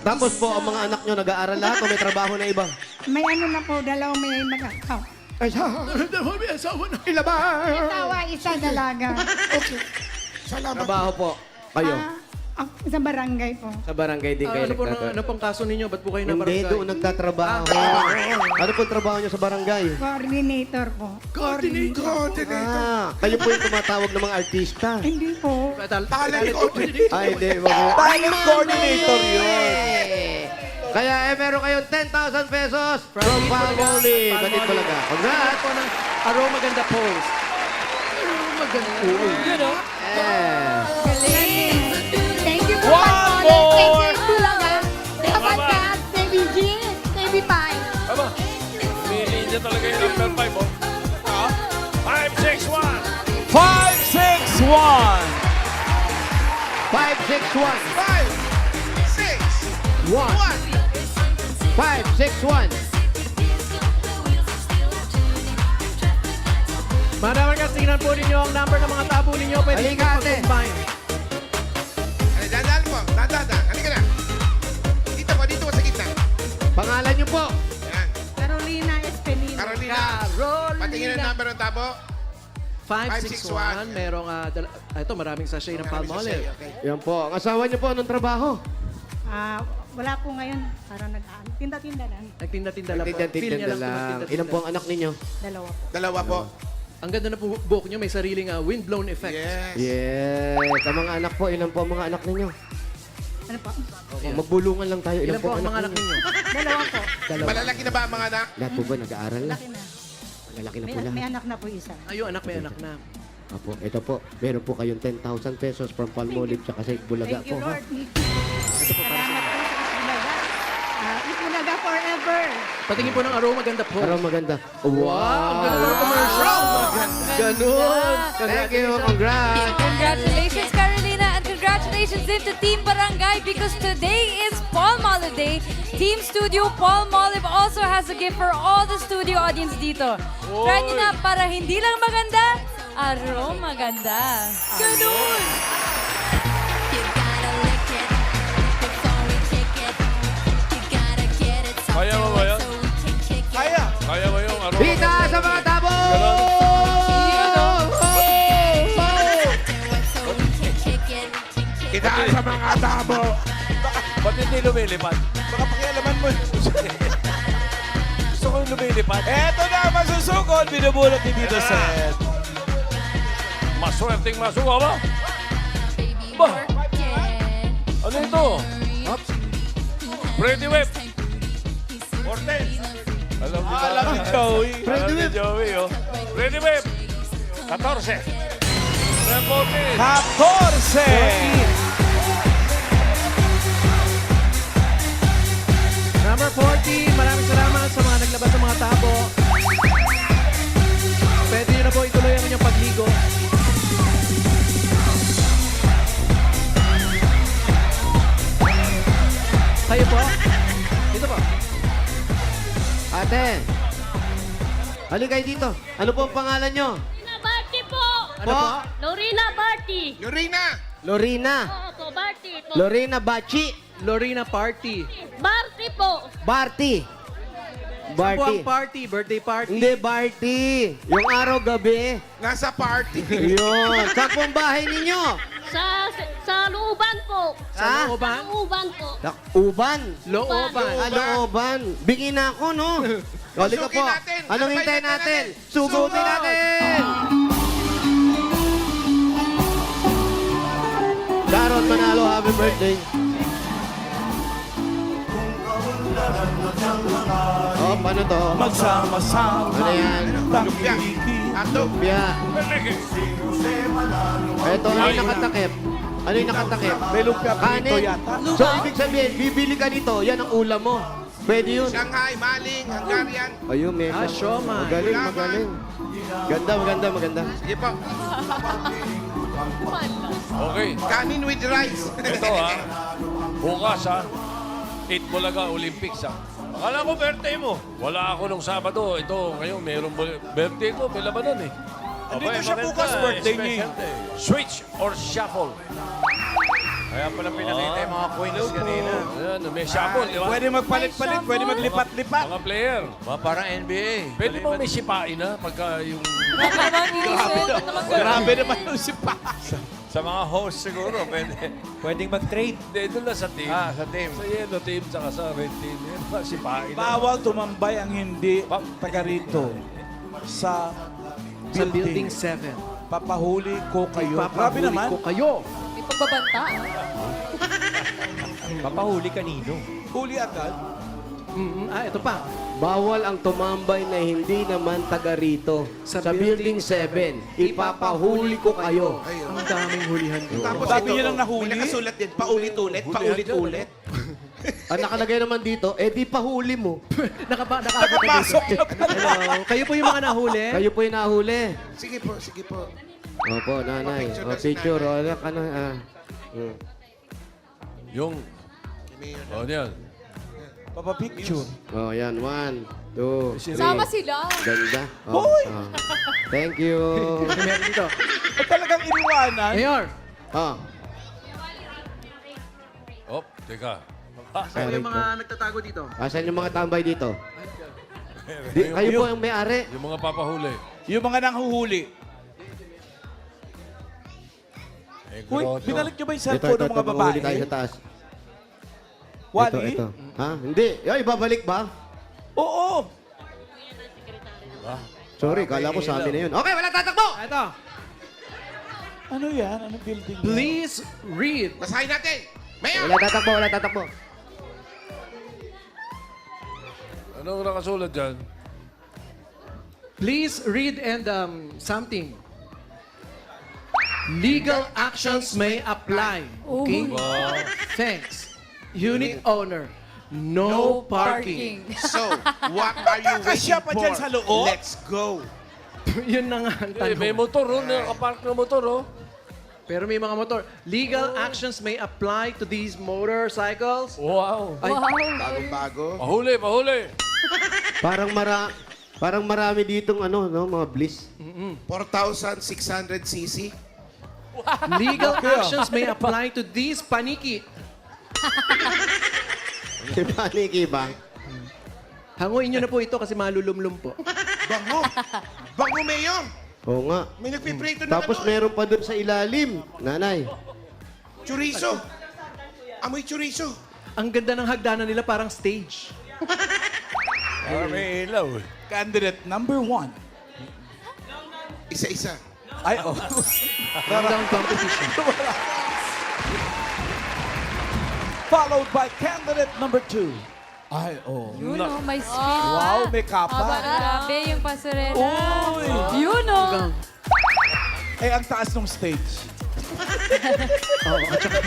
Tapos po, ang mga anak niyo nag-aaral lahat o may trabaho na iba? May ano na po, dalawang may nag-akaw. Ay, ilabas! Tawa, isa dalaga. Okay. Trabaho po. Kayo? Sa barangay po. Sa barangay din kayo Ano pong kaso ninyo? Ba't po kayo na Hindi, barangay? doon nagtatrabaho. Ano po trabaho niyo sa barangay? Coordinator po. Coordinator. Kayo po yung tumatawag ng mga artista. Hindi po. Ay, hindi. Talent coordinator yun. Kaya meron kayong 10,000 pesos from Palmolive. Batid talaga. Congrats! po ng Aroma Ganda Post. Yun o. Thank you po. One more. Thank you, Bulaga. Dapat ka, Baby G, Baby Pie. Aba, pili niya talaga yung number 5, oh. 5, 6, 1. 561. 561. 5, 6, 1. 561. Mga dapat tingnan po ninyo ang number ng mga tabo ninyo. Pwede Halika, nyo ate. mag-combine. Dadaan po. Dadaan. Halika na. Dito po. Dito po sa gitna. Pangalan niyo po. Yan. Carolina Espinil. Carolina. Patingin ang number ng tabo. 561. Merong, ito, maraming sachet ng Palmolive. Okay. Yan po. Ang asawa niyo po, anong trabaho? Wala po ngayon. Parang tinda-tinda lang. Nagtinda-tinda lang po. Feel Tinda-tinda niya lang po lang. magtinda-tinda. Ilan po ang anak ninyo? Dalawa po. Dalawa po. Ang ganda na po buhok nyo, may sariling wind-blown effect. Yes. Yes. Ang mga anak po, ilan po ang mga anak ninyo? Ano po? Magbulungan lang tayo. Ilan po ang mga anak ninyo? Dalawa po. Dalawa. Malalaki na ba ang mga anak? Lahat po ba nag-aaral na? Laki na. Malalaki na May, po lahat. may anak na po isa. Ayun, anak, may anak na. Apo, ito po. Meron po kayong 10,000 pesos from Palmolive tsaka sa Bulaga Thank you, po. Ha? Lord. Salamat po sa Itbulaga. Itbulaga forever. Patingin po ng Aroma Ganda Post. Pero maganda. Wow! Ang ganda ng commercial. Ganun! Thank you! Congrats! Congratulations, Carolina, and congratulations din to Team Barangay because today is Palmolive Day. Team Studio Palmolive also has a gift for all the studio audience dito. Try nyo na para hindi lang maganda, aroma ganda. Ganun! Kaya mo ba yan? Kaya. Kaya mo yung aroma? Pita sa mga tabo! Itaas sa mga tabo. Ba't hindi lumilipad? Baka pakialaman mo. Gusto ko yung lumilipad. Eto na, masusugod. Binubulot ni Tito Seth. Maswerteng masuka ba? Ba? Ano ito? Freddy Web. Cortez. Alam ni Alam ni Joey. Alam ni Joey, oh. Freddy Web. 14. Reporting. 14. Number 40, maraming salamat sa mga naglabas ng mga tabo. Pwede nyo na po ituloy ang inyong pagligo. Kayo po? Dito po. Ate! Halika kayo dito. Ano po ang pangalan nyo? Lorina Barty po! Ano po? Lorina Barty! Lorena. Lorina. Oo po, Barty po. Lorena Bachi. Lorena Party. Barty po! Barty. Buwang Barty. party, birthday party. Hindi, Barty. Yung araw gabi. Nasa party. Yun. Saan po ang bahay ninyo? Sa looban po. Ha? Looban? Looban po. Uban. Looban. Looban. Bingin na ako, no? Halika po. Susukin natin. Anong Ano ba hintayin hintayin natin? natin? Sugutin natin! Sharon Manalo, happy birthday. Oh, paano to? Magsama-sama. Ano yan? Lumpia. Atog. Lumpia. Ito, ano yung nakatakip? Ano yung nakatakip? May lumpia prito Kanin. yata. So, ibig sabihin, bibili ka nito, yan ang ulam mo. Pwede yun. Shanghai, Maling, Hungarian. Ayun, Mesa. Siomai. Magaling, magaling. Maganda. Sige po. Okay. Kanin with rice. Ito ha. Bukas ha. 8 Bulaga Olympics ha. Akala ko birthday mo. Wala ako nung Sabado. Ito, ngayon, mayroong birthday ko. May labanan eh. Andito siya bukas, birthday niya. Switch or shuffle. Kaya pala pinakita yung mga coins kanina. Ayan, may shuffle, di ba? Pwede magpalit-palit, pwede maglipat-lipat. Mga player. Parang NBA. Pwede bang may sipain na pagka yung... Grabe naman yung si Pa. Sa mga host siguro, pwede. Pwedeng mag-trade. Hindi, doon lang sa team. Sa team. Sa yellow team, saka sa red team. Yan ba, sipain na. Bawal tumambay ang hindi taga rito sa Building building. 7. Papahuli ko kayo. Grabe naman. ko kayo. May pagbabanta. Papahuli kanino? Huli agad. Ito pa. Bawal ang tumambay na hindi naman taga rito. Sa building 7, ipapahuli ko kayo. Ang daming hulihan doon. Tapos dami niya lang nahuli. May nakasulat din, paulit-ulit, paulit-ulit. Ang nakalagay naman dito, di pahuli mo. Nakapasok na Hello. Kayo po yung mga nahuli? Kayo po yung nahuli. Sige po, sige po. Opo, nanay. Picture O, na si picture. O, nanay. ano, Yung... O, yan. Papapicture. Oh, yan. 1, 2, 3. Sama sila. Ganda. Hoy! Thank you. Meron dito. At talagang iniwanan. Mayor. Oh. Oh, teka. Kayo yung mga nagtatago dito. Asan yung mga tambay dito? Kayo po yung may-ari. Yung mga papahuli. Yung mga nanghuhuli. Uy, binalik niyo ba yung cellphone ng mga babae? Mahuli tayo sa taas. Wally? Ito. Ha? Hindi. Ay, ibabalik ba? Oo. Sorry, kala ko sa amin na yun. Okay, wala tatakbo! Ito. Ano yan? Anong building yan? Please read. Basahin natin. Mayor! Wala tatakbo. Anong nakasulat dyan? Please read and something. Legal actions may apply. Okay? Thanks. Unit owner. No parking. So, what are you Kasya waiting pa dyan sa for? loob? Let's go. Yun na nga ang May tanong. motor, oh. Nakapark na motor, oh. Pero may mga motor. Legal actions may apply to these motorcycles. Wow. Bagong-bago. Pahuli. Parang marami ditong mga bliss. 4,600cc. Legal actions may apply to these paniki. Si Paniki ba? Hanguin nyo na po ito kasi malulumlum po. Bango. Bango, Mayor. Oo nga. May nagpiprito na Tapos meron pa doon sa ilalim, nanay. Chorizo. Amoy chorizo. Ang ganda ng hagdanan nila parang stage. May ilaw. Candidate number 1. Isa-isa. Ay, oh. Round competition. Followed by candidate number 2. Ay, oh. Yun o, may skin. Wow, may kapa. Grabe yung pasarela. Uy! Yun o. Eh, ang taas ng stage. Oo, at saka,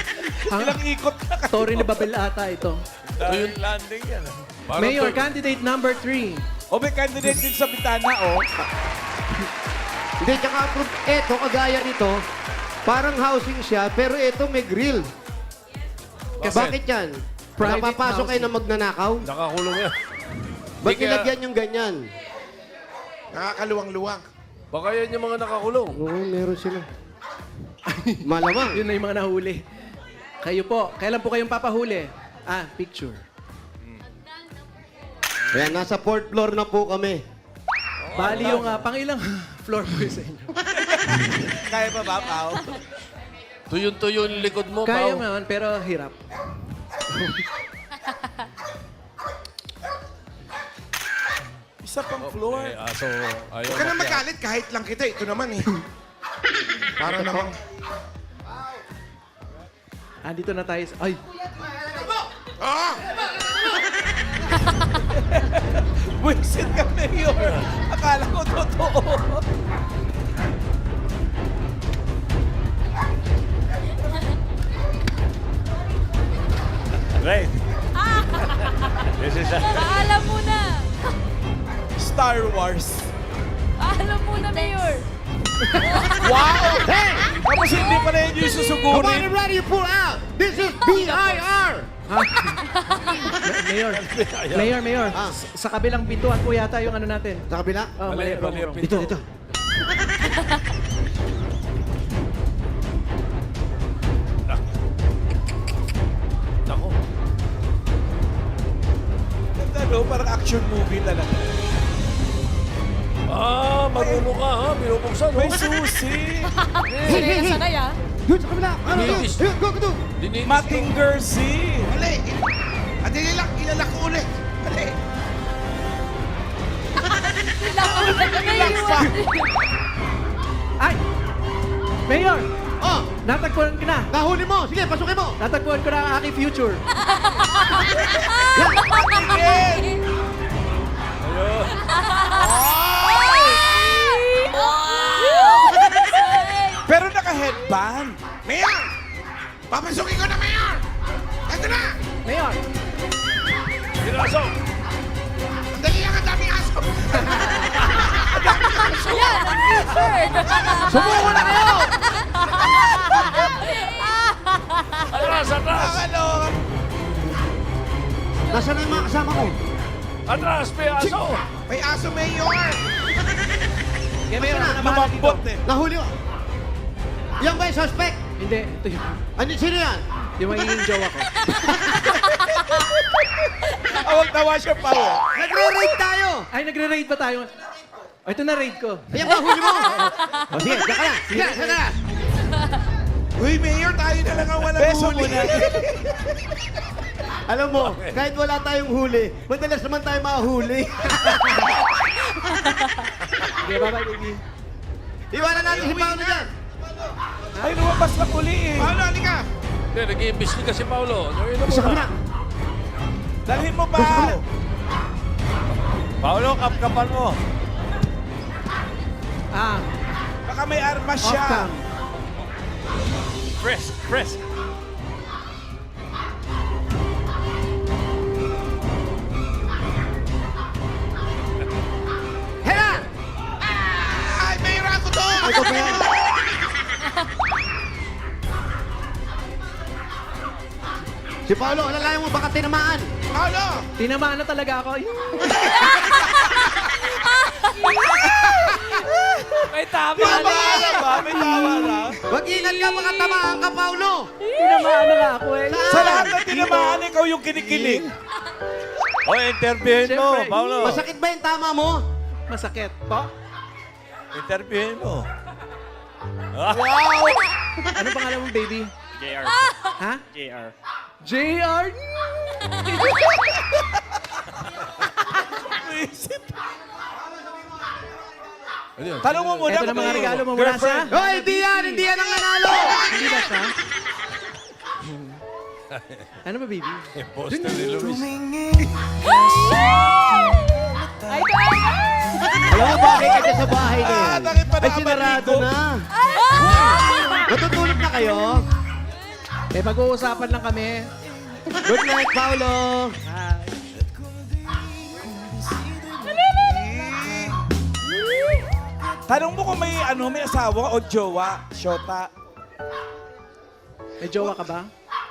Ilang ikot na ka. Tory ni Babel ata ito. Dahil landing yan. Parang Mayor, to- candidate number 3. O, may candidate din sa bitana, oh. Hindi, tsaka eto, kagaya nito, parang housing siya, pero eto may grill. Bakit yan? Private Napapasok kayo na magnanakaw? Nakakulong yan. Ba't Di kaya- nilagyan yung ganyan? Nakakaluwang-luwang. Baka yan yung mga nakakulong. Oo, meron sila. Malamang. Yun na yung mga nahuli. Kayo po, kailan po kayong papahuli? Picture. Ayan, nasa 4th floor na po kami. Bali yung pangilang floor po yun sa inyo. Kaya pa ba, Pao? Tuyon-tuyo yung likod mo, Kaya Pao. naman, pero hirap. Isa pang floor. Eh, aso, ayaw Huwag ka na makyat. magalit kahit lang kita. Ito naman eh. Para namang... Andito na tayo. Ay, Ah! Wisit ka, Mayor. Akala ko totoo. Right. This is a... Paalam muna. Star Wars. Paalam muna, Mayor. Wow! Hey! Tapos hindi pa na yun yung Come on, susugurin. you ready? You pull out. This is BIR. Mayor. Sa kabilang pintuan po yata yung ano natin. Sa kabila? Oh, Mali ang Dito, pinto. dito. Nako. Ganda, no? Parang action movie talaga. Marunong ka ha. Binubuksan, no? May susi. Sanay na sanay, ah. Doon sa kabila. Ano? Dininis. Ayun, go, go, go. Dininis ko. Mating Gersi. Mali. At ilalak ko ulit. Mali. Ay! Mayor! Oh, Natagpuan ko na. nahuli mo. Sige, pasukin mo. Natagpuan ko na ang aking future. Pero naka-headband. Mayor! Papasukin ko na, Mayor! Ito na! Mayor! Piraso. Sandali lang, ang daming aso! Yan, ang t-shirt. Sumuko na kayo. Atras, atras. Ano? Nasaan na yung mga kasama ko? Atras, piraso. May aso, Mayor! Kaya Mayor, na? ako na bahala dito. Lumambot eh. Nahuli mo. Yan ba yung suspect? Hindi, ito yun. Ano, sino yan? Yung magiging jowa ko. Awag-tawa siya pa. Nagre-raid tayo. Ay, nagre-raid ba tayo? Oh, ito na raid ko. Ayan ba, huli mo? O sige, diyan ka na. Sige, diyan ka na. Uy, Mayor, tayo na lang ang walang Beso huli. muna. Alam mo, kahit wala tayong huli, madalas naman tayo mahuli. Okay, bye-bye, baby. Iwanan natin si Paolo dyan. Ay, lumabas na uli eh. Paolo, halika! Hindi, nag-iimbestiga si Paolo. Gawin na Sa muna. kabila. Dalhin mo pa. Paolo, kapkapan mo. Ah, Baka may armas off siya. cam. Press, press. Hela! Ay, Mayor, ako to! Ito pa yan. Si Paolo, alalayan mo baka tinamaan. Paolo! Tinamaan na talaga ako. May tama Tawa na ba? May tawa na. Mag-ingat ka, baka tamaan ka, Paolo. Tinamaan na nga ako eh. Sa lahat ng tinamaan, ikaw yung kinikilig. O, interviewin mo, Siyempre. Paolo. Masakit ba yung tama mo? Masakit. Po? Interviewin mo. Wow! Ano pangalan mo, baby? JR. Ha? JR. JR? Tanong mo muna Ito na kung mga may regalo mo mula sa... Hoy, hindi yan ang nanalo. Hindi ba siya? Ano ba, baby? Poster ni Luis. Ay, kaya! Alam mo, bakit ka dyan sa bahay na yan? bakit pa Ay, sinarado na. Natutulog na kayo? Eh, mag-uusapan lang kami. Good night, Paolo. Ah, Tanong mo kung may may asawa o jowa, shota. may jowa ka ba?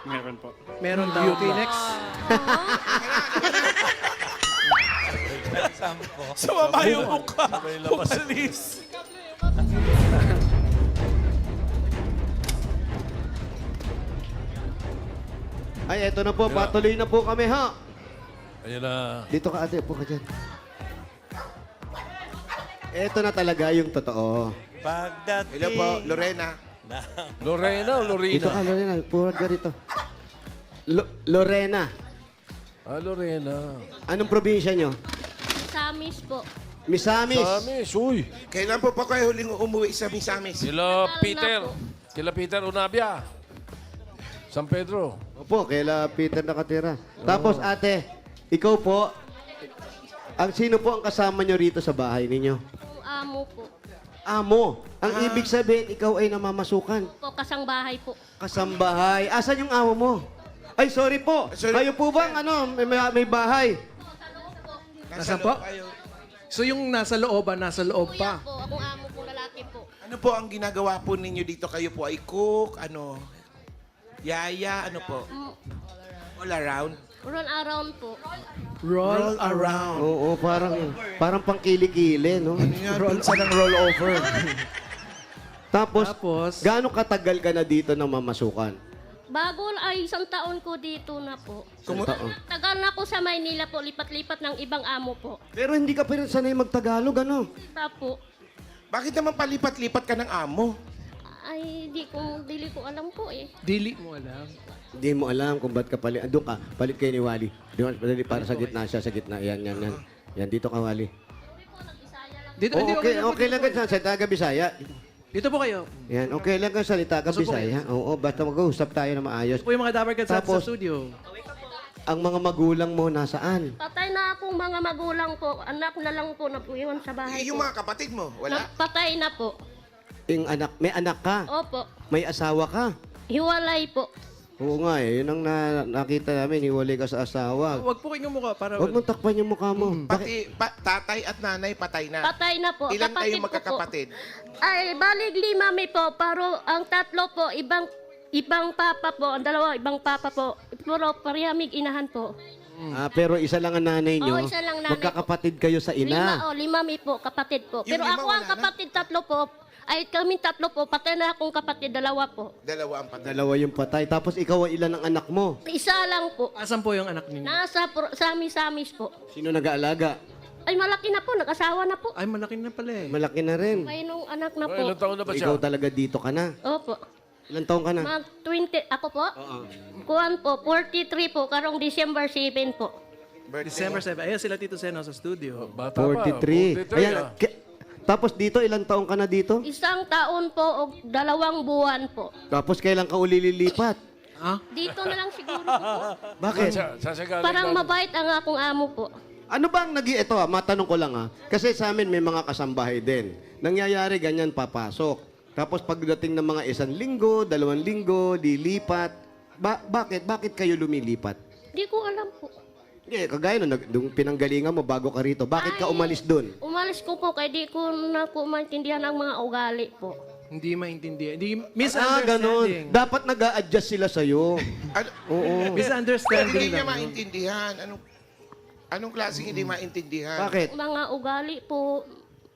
Meron po. Meron daw. Okay, next. Sumama yung mukha. Pumalis. Ay, eto na po. Patuloy na po kami, ha? Ayun na. Dito ka, ate. Upo ka dyan. Eto na talaga yung totoo. Pagdating. Hello po, Lorena. Lorena o Dito Lorena? ka, Lorena. Purad ka rito. Lorena. Lorena. Anong probinsya nyo? Samis po. Misamis. Samis, uy. Kailan po pa kayo huling umuwi sa Misamis? Kila Peter. Kila Peter Unabia. San Pedro. Opo, kaila Peter nakatira. Tapos, ate, ikaw po, sino po ang kasama nyo rito sa bahay ninyo? Yung amo po. Amo. Ang ibig sabihin, ikaw ay namamasukan. Po, kasang bahay po. Kasambahay. Asan yung amo mo? Ay, sorry po. Sorry. Kayo po bang may bahay? Nasa po? So yung nasa looban, nasa loob pa. Po, akong amo po, lalaki po. Ano po ang ginagawa po ninyo dito? Kayo po ay cook, yaya, ano po? All around? Run around po. Roll around. Oo, parang pangkili-kili, no? Roll sa ng roll over. Tapos, Tapos, gaano katagal ka na dito na mamasukan? Bago ay 1 taon ko dito na po. Taon. Tagal na ako sa Maynila po, lipat-lipat ng ibang amo po. Pero hindi ka pa rin sanay magtagalog, ano? Tapo. Bakit naman palipat-lipat ka ng amo? Ay, dili ko alam po eh. dili mo alam. Hindi mo alam kung ba't ka palit. Doon ka, palit kayo ni Wally. Doon, padali para sa gitna siya, sa gitna. Yan. Yan, dito ka, Wally. Dito, Oh, hindi, okay lang ka sa taga Bisaya. Dito po kayo. Yan, okay lang ka salita ka Bisaya. Oo, basta mag-uusap tayo na maayos. Po yung mga Dapper Cats sa Tapos, studio. Ang mga magulang mo nasaan? Patay na akong mga magulang po. Anak na lang po na iwan sa bahay Yung po. mga kapatid mo, wala? Patay na po. May anak ka? Opo. May asawa ka? Hiwalay po. Oo nga eh, yun ang nakita namin, hiwalay ka sa asawa. Huwag po kayong mukha para... Huwag mong takpan yung mukha mo. Bakit? Pati tatay at nanay patay na. Patay na po. Ilan Kapatid kayong ko po. magkakapatid? Ay, balig 5 mi po. Pero ang 3 po, ibang papa po. Ang 2, ibang papa po. Pero parehas inahan po. Pero isa lang ang nanay nyo. Oo, isa lang nanay Magkakapatid kayo sa 5 ina. 5 mi po, kapatid po. Yung Pero 5 ako ang wala na? kapatid 3 po. Ay, kaming 3 po. Patay na akong kapatid, 2 po. Dalawa ang patay. Dalawa yung patay. Tapos ikaw ang ilan ang anak mo? Isa lang po. Asan po yung anak ninyo? Nasa Samis po. Sino nag-aalaga? Ay, malaki na po. Nag-asawa na po. Ay, malaki na pala eh. Malaki na rin. May nung anak na Ay, po. ilang taon na ba siya? Ikaw talaga dito ka na. Opo. Ilan taong ka na? Mag-20. Ako po? Kuwan po. 43 po. Karong December 7 po. December 7. Ayan sila Tito Seno sa studio. Bata 43. Ayan. ah. Tapos dito, ilang taong ka na dito? 1 taon po o 2 buwan po. Tapos kailan ka uli lilipat? Dito na lang siguro po. Bakit? Sasagaling Parang na- mabait ang akong amo po. Ano bang ito matanong ko lang Kasi sa amin may mga kasambahay din. Nangyayari ganyan papasok. Tapos pagdating ng mga 1 linggo, 2 linggo, dilipat. Bakit kayo lumilipat? Di ko alam po. Kagaya nung pinanggalingan mo bago ka rito. Bakit ka umalis dun? Umalis ko po kaya di ko na po maintindihan ang mga ugali po. Hindi maintindihan. Hindi, Ganun. misunderstanding. Dapat nag-a-adjust sila sa'yo. Ano? Oo. Misunderstanding Hindi niya lang. maintindihan. Anong klaseng hindi maintindihan? Bakit? Mga ugali po,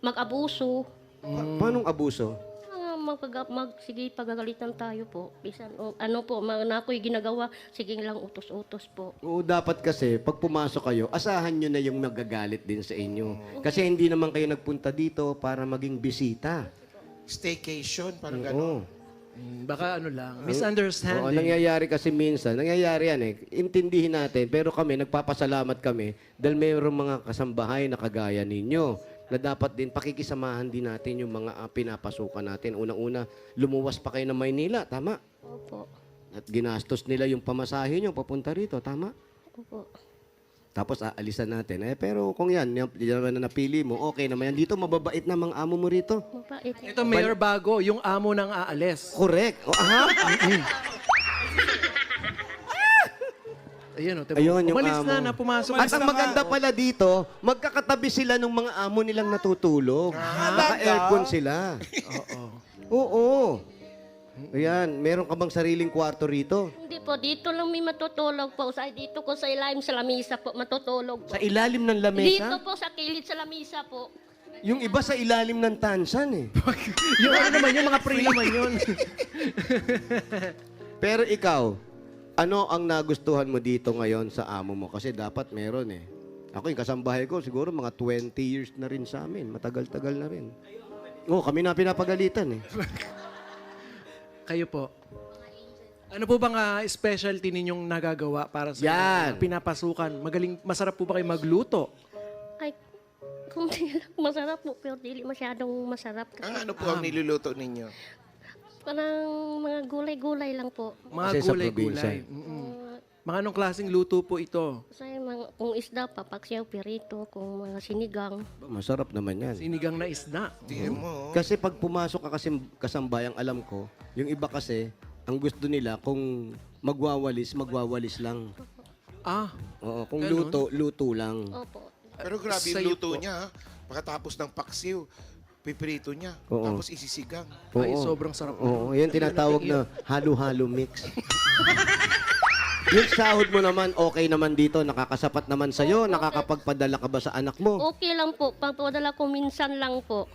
mag-abuso. Paanong abuso? Sige, pagagalitan tayo po. Bisan, ano po, na ako'y ginagawa, sige lang utos-utos po. Oo, dapat kasi, pag pumasok kayo, asahan nyo na yung magagalit din sa inyo. Kasi hindi naman kayo nagpunta dito para maging bisita. Staycation, parang gano'n. Oo. Baka ano lang, Oo, misunderstanding. nangyayari kasi minsan, nangyayari yan Intindihin natin, pero kami, nagpapasalamat kami dahil mayroong mga kasambahay na kagaya ninyo na dapat din pakikisamahan din natin yung mga pinapasukan natin. Unang-una, lumuwas pa kayo ng Maynila, tama? Opo. At ginastos nila yung pamasahe nyo papunta rito, tama? Opo. Tapos aalisan natin. Pero kung yan naman na napili mo, okay naman yan. Dito mababait na mga amo mo rito. Mabait. Ito, Mayor Bago, yung amo ng aalis. Correct. Ayun, Ayun, yung umalis amo. na pumasok. At ang maganda pala dito, magkakatabi sila ng mga amo nilang natutulog. Naka-aircon sila. Oo. Ayan, meron ka bang sariling kwarto rito? Hindi po, dito lang may matutulog po. Dito ko sa ilalim sa lamisa po, matutulog po. Sa ilalim ng Dito lamesa? po sa kilid sa lamisa po. Yung iba sa ilalim ng tansan Yung ano naman yun, mga pre naman yun. Pero ikaw, ano ang nagustuhan mo dito ngayon sa amo mo? Kasi dapat meron Ako yung kasambahay ko, siguro mga 20 years na rin sa amin. Matagal-tagal na rin. Kami na pinapagalitan Kayo po. Ano po bang specialty ninyong nagagawa para sa Yan. pinapasukan? Masarap po ba kayo magluto? Ay, kung di lang masarap po, pero dili masyadong masarap. Ang ano po ang niluluto ninyo? Parang mga gulay-gulay lang po. Mga Kasi sa gulay-gulay. Mga anong klaseng luto po ito? Kung isda, papaksyaw, pirito, kung mga sinigang. Masarap naman yan. Sinigang na isda. Tingnan mo. Kasi pag pumasok ka kasi kasambayang alam ko, yung iba kasi, ang gusto nila kung magwawalis lang. Ah, Oo, kung Ganun? luto lang. Opo. Pero grabe yung Sa'yo luto po. niya, ha? Pagkatapos ng paksiw, pipirito niya, Oo. tapos isisigang. ay, sobrang sarap. Oo, yan tinatawag na halo-halo mix. Yung sahod mo naman, okay naman dito, nakakasapat naman sa'yo, nakakapagpadala ka ba sa anak mo? Okay lang po. Pagpadala ko minsan lang po.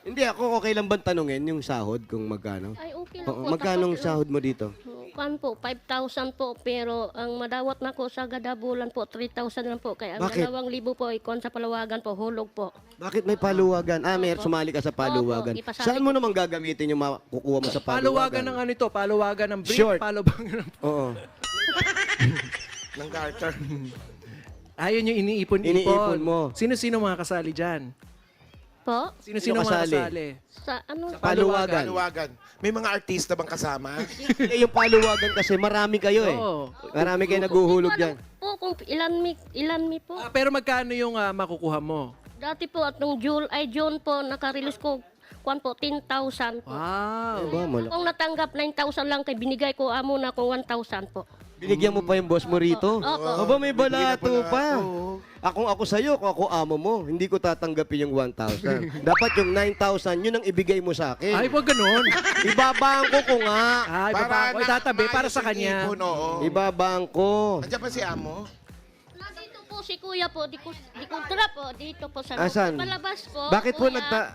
Hindi, ako okay lang bang tanungin yung sahod kung magkano? Ay, okay lang Oo, po. magkano Tapos, sahod mo dito? Kuan po, 5,000 po. Pero ang madawat na ko sa gadabulan po, 3,000 lang po. Kaya ang Bakit? 2,000 po ay kuan sa Palawagan po, hulog po. Bakit may paluwagan? Ah, may sumali ka sa paluwagan. Opo, ipasali Saan mo naman gagamitin yung makukuha mo sa Paluwagan paluwagan? ng ano ito? Paluwagan ng brief? Short. Paluwagan ng... Oo. Ng garter. Ayun yung iniipon-ipon. Iniipon mo. Sino-sino mga kasali dyan? Po? Sino-sino Sino mga kasali? kasali? Sa ano? Paluwagan. Paluwagan. May mga artista bang kasama? Eh, yung paluwagan kasi marami kayo eh. Oo. Marami kayo naguhulog dyan. Po, kung ilan mi po. Pero magkano yung makukuha mo? Dati po, at nung June po, nakarelease ko, kuan po, 10,000 po. Wow. Ba, malaki. Kung natanggap, 9,000 lang, kay binigay ko amo na kung 1,000 po. Binigyan mo pa yung boss mo rito? Opo. Aba, may balato Bibigyan pa. pa Ako sa'yo, kung ako amo mo, hindi ko tatanggapin yung 1,000. Dapat yung 9,000, yun ang ibigay mo sa akin. Ay, wag ganun. Ibabangko ko nga. Ay, baba ko. Itatabi para sa kanya. Ipon, oo. Ibabangko. Nandiyan pa si Amo? Nandito po si Kuya po, di kontra po, dito po sa Asan? palabas po. Bakit po Kuya.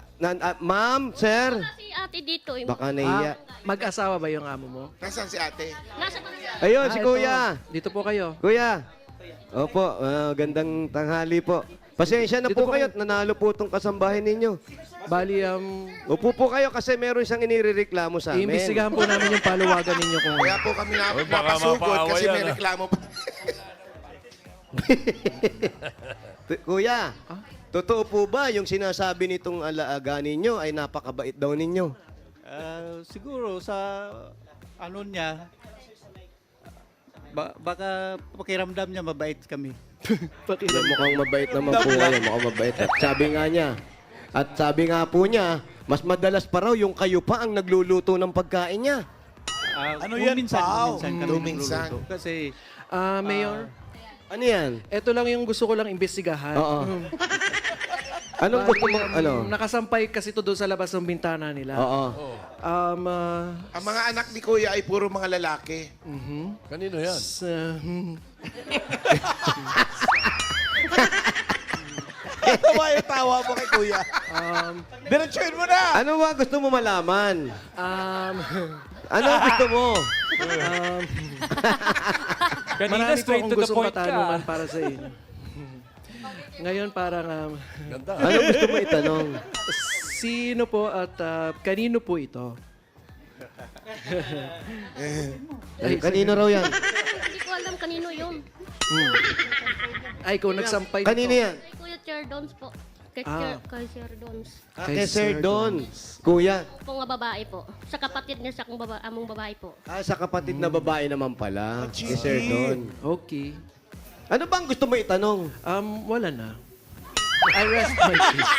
Ma'am, sir? Wala si ate dito. Baka nahiya. Mag-asawa ba yung amo mo? Nasaan si ate? Nasa Ayun, si ito. Kuya. Dito po kayo. Kuya. Opo, gandang tanghali po. Pasensya na Dito po po kayo at nanalo po itong kasambahin ninyo. Bali, Upo po kayo kasi meron siyang inireklamo sa amin. iimbestigahan po namin yung paluwagan ninyo kung... Kaya po kami Oy, baka napasugod mapaaway kasi yan, may ah. reklamo pa. Kuya, totoo po ba yung sinasabi nitong alaga ninyo ay napakabait daw ninyo? Siguro sa ano niya, baka pakiramdam niya mabait kami. Mukhang mabait naman po kayo, mukhang mabait. At sabi nga po niya, mas madalas pa raw yung kayo pa ang nagluluto ng pagkain niya. Ano yan, minsan, Pao? kami Minsan. nagluluto. Kasi Mayor, Ano yan? ito lang yung gusto ko lang imbestigahan. Oo. Anong gusto mo, ano? Nakasampay kasi ito doon sa labas ng bintana nila. Oo. Ang mga anak ni Kuya ay puro mga lalaki. Kanino yan? Tawa yung tawa mo kay Kuya. Diretsuhin mo na! Ano ba gusto mo malaman? Ano gusto mo? Kanina Marami po straight akong to the gustong point katanungan ka. para sa inyo. Ngayon parang Ganda. Ano gusto mo itanong? sino po at kanino po ito? Kanino raw yan? Hindi ko alam kanino yun. Ay, kung nagsampay Kanino nito. yan? Kay Kuya Chair Dons po. Kay Sir Dons. Kay Sir Don. Kuya. Po nga babae po. Sa kapatid niya sa among babae po. Sa kapatid na babae naman pala. Kay Sir Don. Okay. Ano bang gusto mo itanong? Wala na. I rest my case.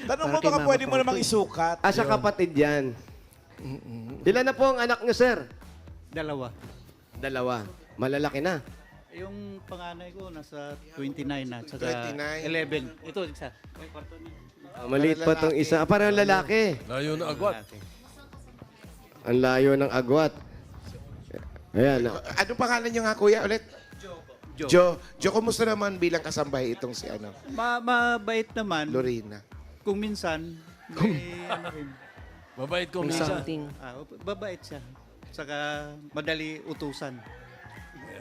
Tanong mo Para kay baka Mama pwede mo po. namang isukat. Sa kapatid yan. Ilan na po ang anak niyo, sir? dalawa. Dalawa. Malalaki na. Yung panganay ko nasa 29 na, saka 29. 11. Ito, isa. Maliit pa tong isa. Parang lalaki. Layo na agwat. Ang layo ng agwat. Ayan. Anong pangalan niyo nga, Kuya, ulit? Joe. Joe, kumusta naman bilang kasambahay itong si Mabait naman. Lorena? Kung minsan, may ano rin. Mabait ko May minsan. something. Babait siya. Saka madali utusan.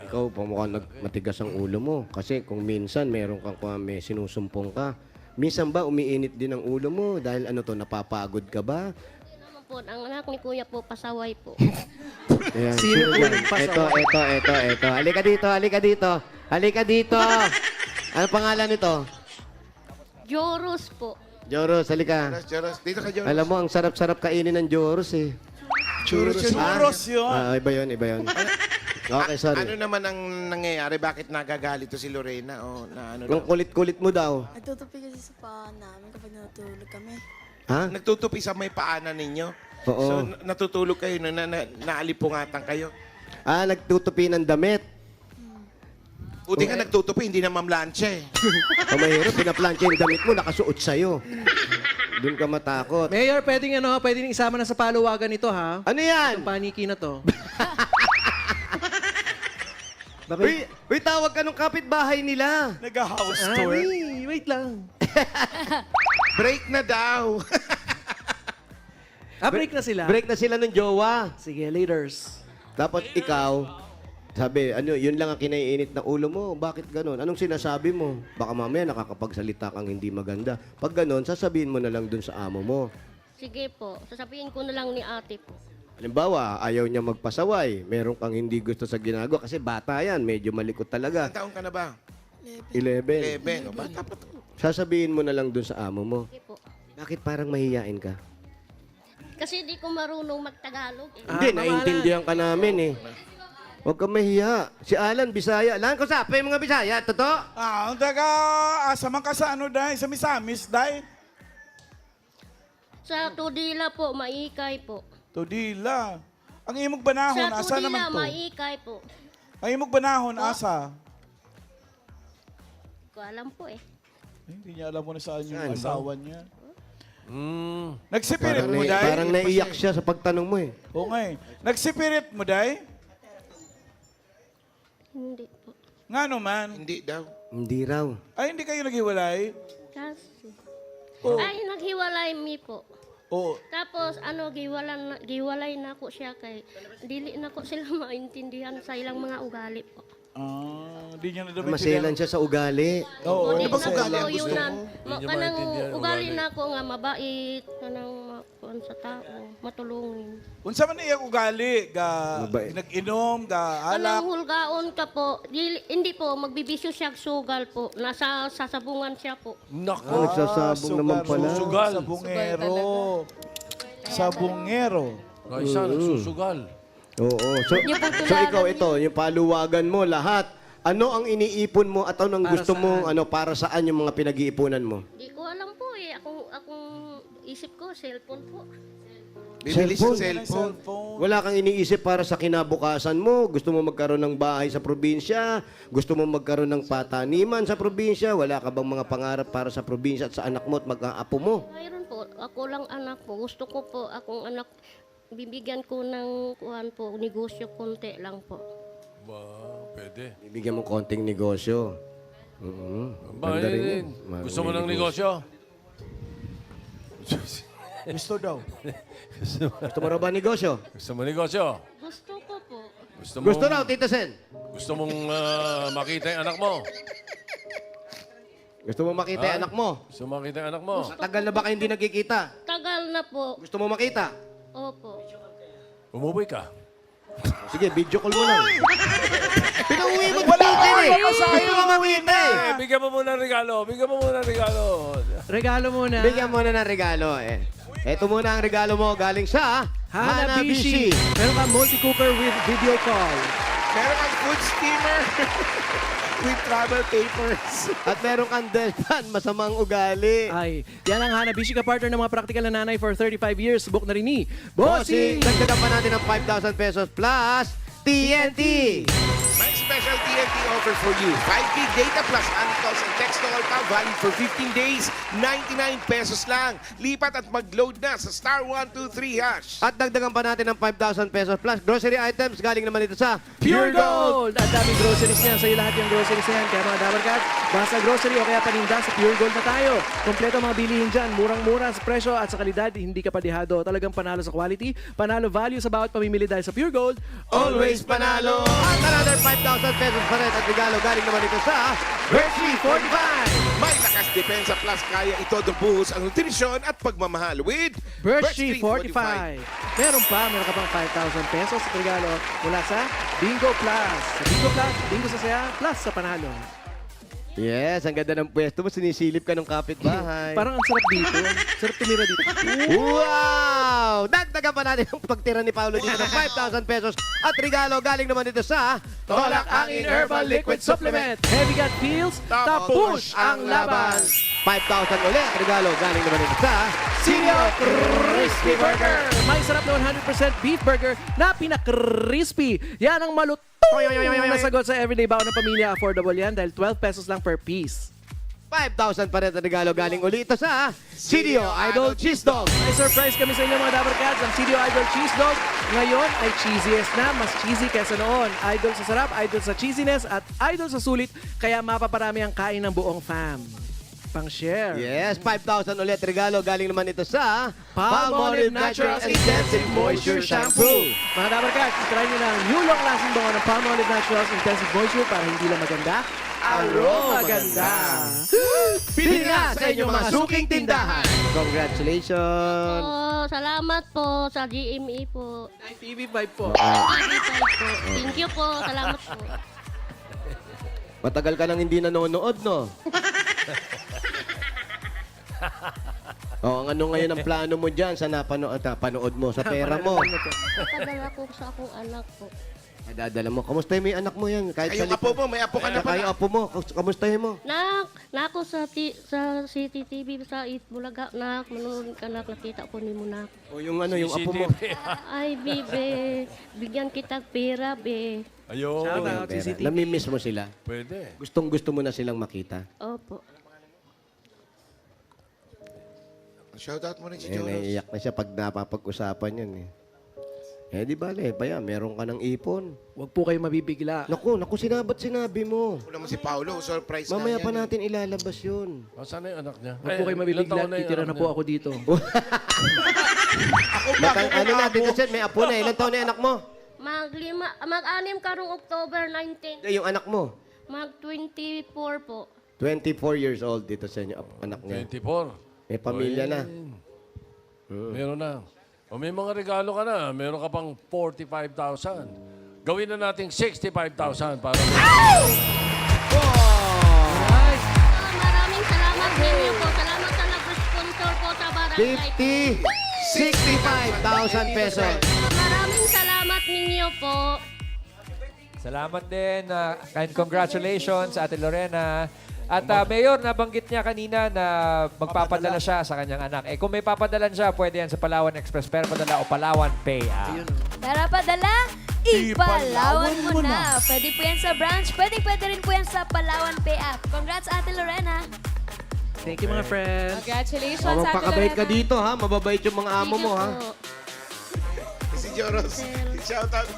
Ikaw, mukhang matigas ang ulo mo. Kasi kung minsan meron kang may sinusumpong ka, minsan ba umiinit din ang ulo mo? Dahil ano to, napapagod ka ba? Naman po, ang anak ni Kuya po, pasaway po. Ayan, Sino po yan? yung pasaway? Ito. Halika dito. Halika dito. Ano pangalan nito? Joros po. Joros, halika. Joros. Dito ka, Joros. Alam mo, ang sarap-sarap kainin ng Joros eh. Churros yun. Churros yun. Iba yun. Okay, sorry. Ano naman ang nangyayari? Bakit nagagalit to si Lorena? O na ano Kung daw? kulit-kulit mo daw. Natutupi kasi sa paa namin kapag natulog kami. Ha? Nagtutupi sa may paanan ninyo. Oo. So, natutulog kayo, naalipungatan kayo. Nagtutupi ng damit. Buti nga nagtutupi, hindi na mamlansya eh. O mahirap, pinaplansya yung damit mo, nakasuot sa'yo. Doon ka matakot. Mayor, pwedeng isama na sa paluwagan ito, ha? Ano yan? Ang paniki na to. Uy, tawag ka nung kapitbahay nila. Nag-house tour. Wait lang. Break na daw. Break na sila. Break na sila ng jowa. Sige, leaders. Tapos ikaw, sabi, yun lang ang kinaiinit na ulo mo. Bakit ganun? Anong sinasabi mo? Baka mamaya nakakapagsalita kang hindi maganda. Pag ganun, sasabihin mo na lang dun sa amo mo. Sige po, sasabihin ko na lang ni ate po. Halimbawa, ayaw niya magpasaway. Meron kang hindi gusto sa ginagawa. Kasi bata yan, medyo malikot talaga. Ilang taon ka na ba? 11. 11. O, bata pa to. Sasabihin mo na lang dun sa amo mo. Sige po. Bakit parang mahihiyain ka? Kasi di ko marunong magtagalog. Eh. Hindi, naiintindihan ka namin eh. Huwag kang mahiya. Si Alan, Bisaya. Alan, ko sa mga Bisaya. Totoo? Ang taga, asa man ka sa ano, day? Sa Misamis, day? Sa Tudila po, maikay po. Todila. Ang imog banahon, Sa asa Tudila, naman to? maikay po. Ang imog banahon, asa? Ko alam po eh. Hindi niya alam mo na saan yung Saan ba? asawa niya. Nagsipirit Parang, mo, day? parang naiiyak siya sa pagtanong mo eh. Oo nga eh. Nagsipirit mo, day? Hindi po. Nga naman. Hindi daw. Hindi raw. Ay, hindi kayo naghiwalay? Kasi. Oo. Ay, naghiwalay mi po. Oo. Tapos, giwalay na ako siya kay dili na ko sila maintindihan sa ilang mga ugali po. Hindi niya na dapat Maselan siya sa ugali. Oo. Di Ano ba na ugali ko ang gusto yunan. Hindi niya Kanang maintindihan ang ugali ugali. na ako nga mabait, kanang makuan sa tao, matulungin. Unsa man iya ugali? Ga Mabait. nag-inom, ga alak. Kanang hulgaon ka po, hindi po, magbibisyo siya sugal po. Nasa sasabungan siya po. Nako. Nagsasabong naman pala. Sugal. Sabungero. Sabungero. Kaisa, nagsusugal. Oo. So ikaw ito, yung paluwagan mo, lahat. Ano ang iniipon mo at ano ang Para gusto saan? mo, para saan yung mga pinag-iipunan mo? Di ko alam po eh. Akong isip ko, cellphone po. Bibili sa Cellphone. cellphone. Wala kang iniisip para sa kinabukasan mo. Gusto mo magkaroon ng bahay sa probinsya. Gusto mo magkaroon ng pataniman sa probinsya. Wala ka bang mga pangarap para sa probinsya at sa anak mo at mag-aapo mo? Mayroon po. Ako lang anak po. Gusto ko po akong anak, bibigyan ko ng kuhan po, negosyo konti lang po. Ba, pwede. Bibigyan mo konting negosyo. Ba, Ganda rin yun. yun. Gusto mo ng negosyo? Gusto daw. Gusto mo raw ba negosyo? Gusto mo negosyo? Gusto ko po. Gusto raw, Tita Sen. Gusto mong makita yung anak mo? Gusto mo makita yung anak mo? Gusto mo makita yung anak mo? Tagal na ba kayo hindi nagkikita? Tagal na po. Gusto mo makita? Opo. Umuwi ka. Sige, video call mo lang. Pinauwi mo wala eh. Gusto mo makita eh. Bigyan mo muna ng regalo. Bigyan mo muna ng regalo. Regalo muna. Bigyan mo na ng regalo eh. Ito muna ang regalo mo galing sa Hanabishi. Meron kang multi-cooker with video call. Meron kang food steamer with travel papers. At meron kang Delpan, masamang ugali. Ay, yan ang Hanabishi ka partner ng mga practical na nanay for 35 years. Book na rin ni Bossing! Dagdagan pa natin ng 5,000 pesos plus TNT. May special TNT offer for you. 5 gig data plus calls and text to all call valid for 15 days. 99 pesos lang. Lipat at mag-load na sa star 123 hash. At dagdagan pa natin ng 5,000 pesos plus grocery items galing naman ito sa Pure Gold! Ang daming groceries niyan. Sa'yo lahat yung groceries na yan. Kaya mga Dabarkat, basta grocery o kaya paninda sa Pure Gold na tayo. Kompleto ang mga bilihin dyan. Murang-mura sa presyo at sa kalidad. Hindi ka padihado. Talagang panalo sa quality. Panalo value sa bawat pamimili dahil sa Pure Gold. Always panalo. At another 5,000 pesos pa rin at regalo galing naman ito sa Hershey 45. May lakas depensa plus kaya ito buhos ang nutrisyon at pagmamahal with Birchtree 45. Meron ka pang 5,000 pesos sa regalo mula sa Bingo Plus. Sa Bingo Plus, Bingo sa saya, plus sa panalo. Yes, ang ganda ng pwesto mo. Sinisilip ka ng kapitbahay. Parang ang sarap dito. Sarap tumira dito. Wow! Dagdagan pa natin ang pagtira ni Paolo dito ng 5,000 pesos at regalo galing naman dito sa Tolak Angin Herbal Liquid Supplement. Heavy gut feels, tapos ang laban. 5,000 ulit. Regalo galing naman ito sa Sinio Crispy Burger. May sarap na 100% beef burger na pinaka-crispy. Yan ang malutong na sagot sa everyday baon ng pamilya. Affordable yan dahil 12 pesos lang per piece. 5,000 pa rin na regalo galing ulit ito sa CDO Idol Cheese Dog. May surprise kami sa inyo mga Dabber Cats. Ang CDO Idol Cheese Dog ngayon ay cheesiest na. Mas cheesy kesa noon. Idol sa sarap, idol sa cheesiness, at idol sa sulit. Kaya mapaparami ang kain ng buong fam. Pang-share. Yes, 5,000 ulit regalo galing naman ito sa Palmolive Naturals Intensive Moisture Shampoo. Mga Dabber Cats, try nyo na ang new long-lasting bango ng Palmolive Naturals Intensive Moisture para hindi lang maganda, aroma ganda. Pili na sa inyong mga suking tindahan. Congratulations! Salamat po sa GME po. TV5 po. Thank you po. Salamat po. Matagal ka nang hindi nanonood, no? Ang ano ngayon ang plano mo dyan sa napanood mo, sa pera mo? Padala ko sa akong anak po. Dadala mo. Kamustahin mo yung anak mo yan? Kahit Ay, yung apo mo, may apo ka na Kayo pala. apo mo. Kamustahin mo? Nako sa CCTV sa Itbulaga, nak, manood ka nak, nakita ko ni mo nak. O yung ano, yung apo mo. Ay, bibe, bigyan kita pera, be. Ayun. Shout out, Pera. CCTV. Namimiss mo sila. Pwede. Gustong-gusto mo na silang makita. Opo. Shoutout mo rin si Eh, Jonas. naiiyak na siya pag napapag-usapan yan eh. Eh, di bale, baya, meron ka ng ipon. Huwag po kayo mabibigla. Naku, sinabi mo. Ako naman si Paolo, surprise ka Mamaya yan pa eh. natin ilalabas yun. Asan na yung anak niya? Huwag po kayo ilang mabibigla. taon na yung Titira anak na po niya? ako dito. Ano na, Tito Sen, may apo na. Ilan taon na yung anak mo? Mag-anim karong October 19. Eh, yung anak mo? Mag-24 po. 24 years old, Tito Sen, yung anak niya. 24. May pamilya na. Meron na. O may mga regalo ka na. Meron ka pang 45,000. Gawin na nating 65,000 para Maraming salamat sa inyo po. Salamat sa nag-sponsor po sa barangay. 65,000 pesos. Maraming salamat ninyo po. Salamat din. And congratulations, Ate Lorena. At Mayor, nabanggit niya kanina na magpapadala siya sa kanyang anak. Eh kung may papadalan siya, pwede yan sa Palawan Express Pero Padala o Palawan Pay app. Tara padala, ipalawan mo na. Pwede po yan sa branch, pwede rin po yan sa Palawan Pay app. Congrats, Ate Lorena. Thank you mga friends. Congratulations, O, Ate magpakabait ka Lorena. dito, ha? Mababait yung mga amo mo, ha? Si Jonas. Shoutout.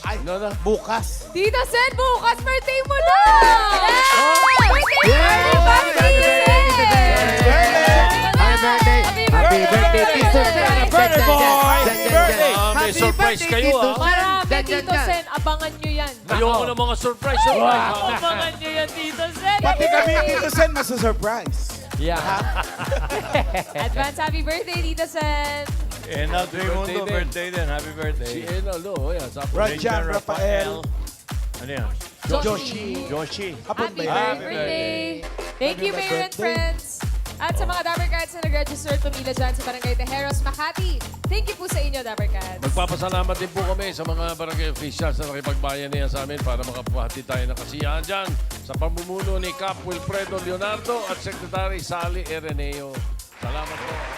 Ano na? Bukas. Tito Sen, bukas birthday mo na! Birthday Happy birthday, Tito Sen! Birthday boy! Birthday! May surprise kayo, ah. Marami, Dyan, Tito dyan. Sen. Abangan nyo yan. Ayoko ng mga surprise. Abangan nyo yan, Tito Sen. Pati kami, Tito Sen, masa-surprise. Yeah. Advance happy birthday, Tito Sen. Enal Raimundo, Birthday birthday din. Happy Si birthday. Enaldo, yan. Sa Rajan Rafael. Ano yan? Joshi. Hapon ba Happy yan? birthday. Thank you, Mayor and friends. At sa mga Dabber Cats na nag-register at pumila dyan sa Barangay Tejeros, Makati. Thank you po sa inyo, Dabber Cats. Magpapasalamat din po kami sa mga barangay officials na nakipagbayan niya sa amin para makapuhati tayo ng kasiyahan dyan sa pamumuno ni Cap Wilfredo Leonardo at Secretary Sally Ereneo. Salamat po.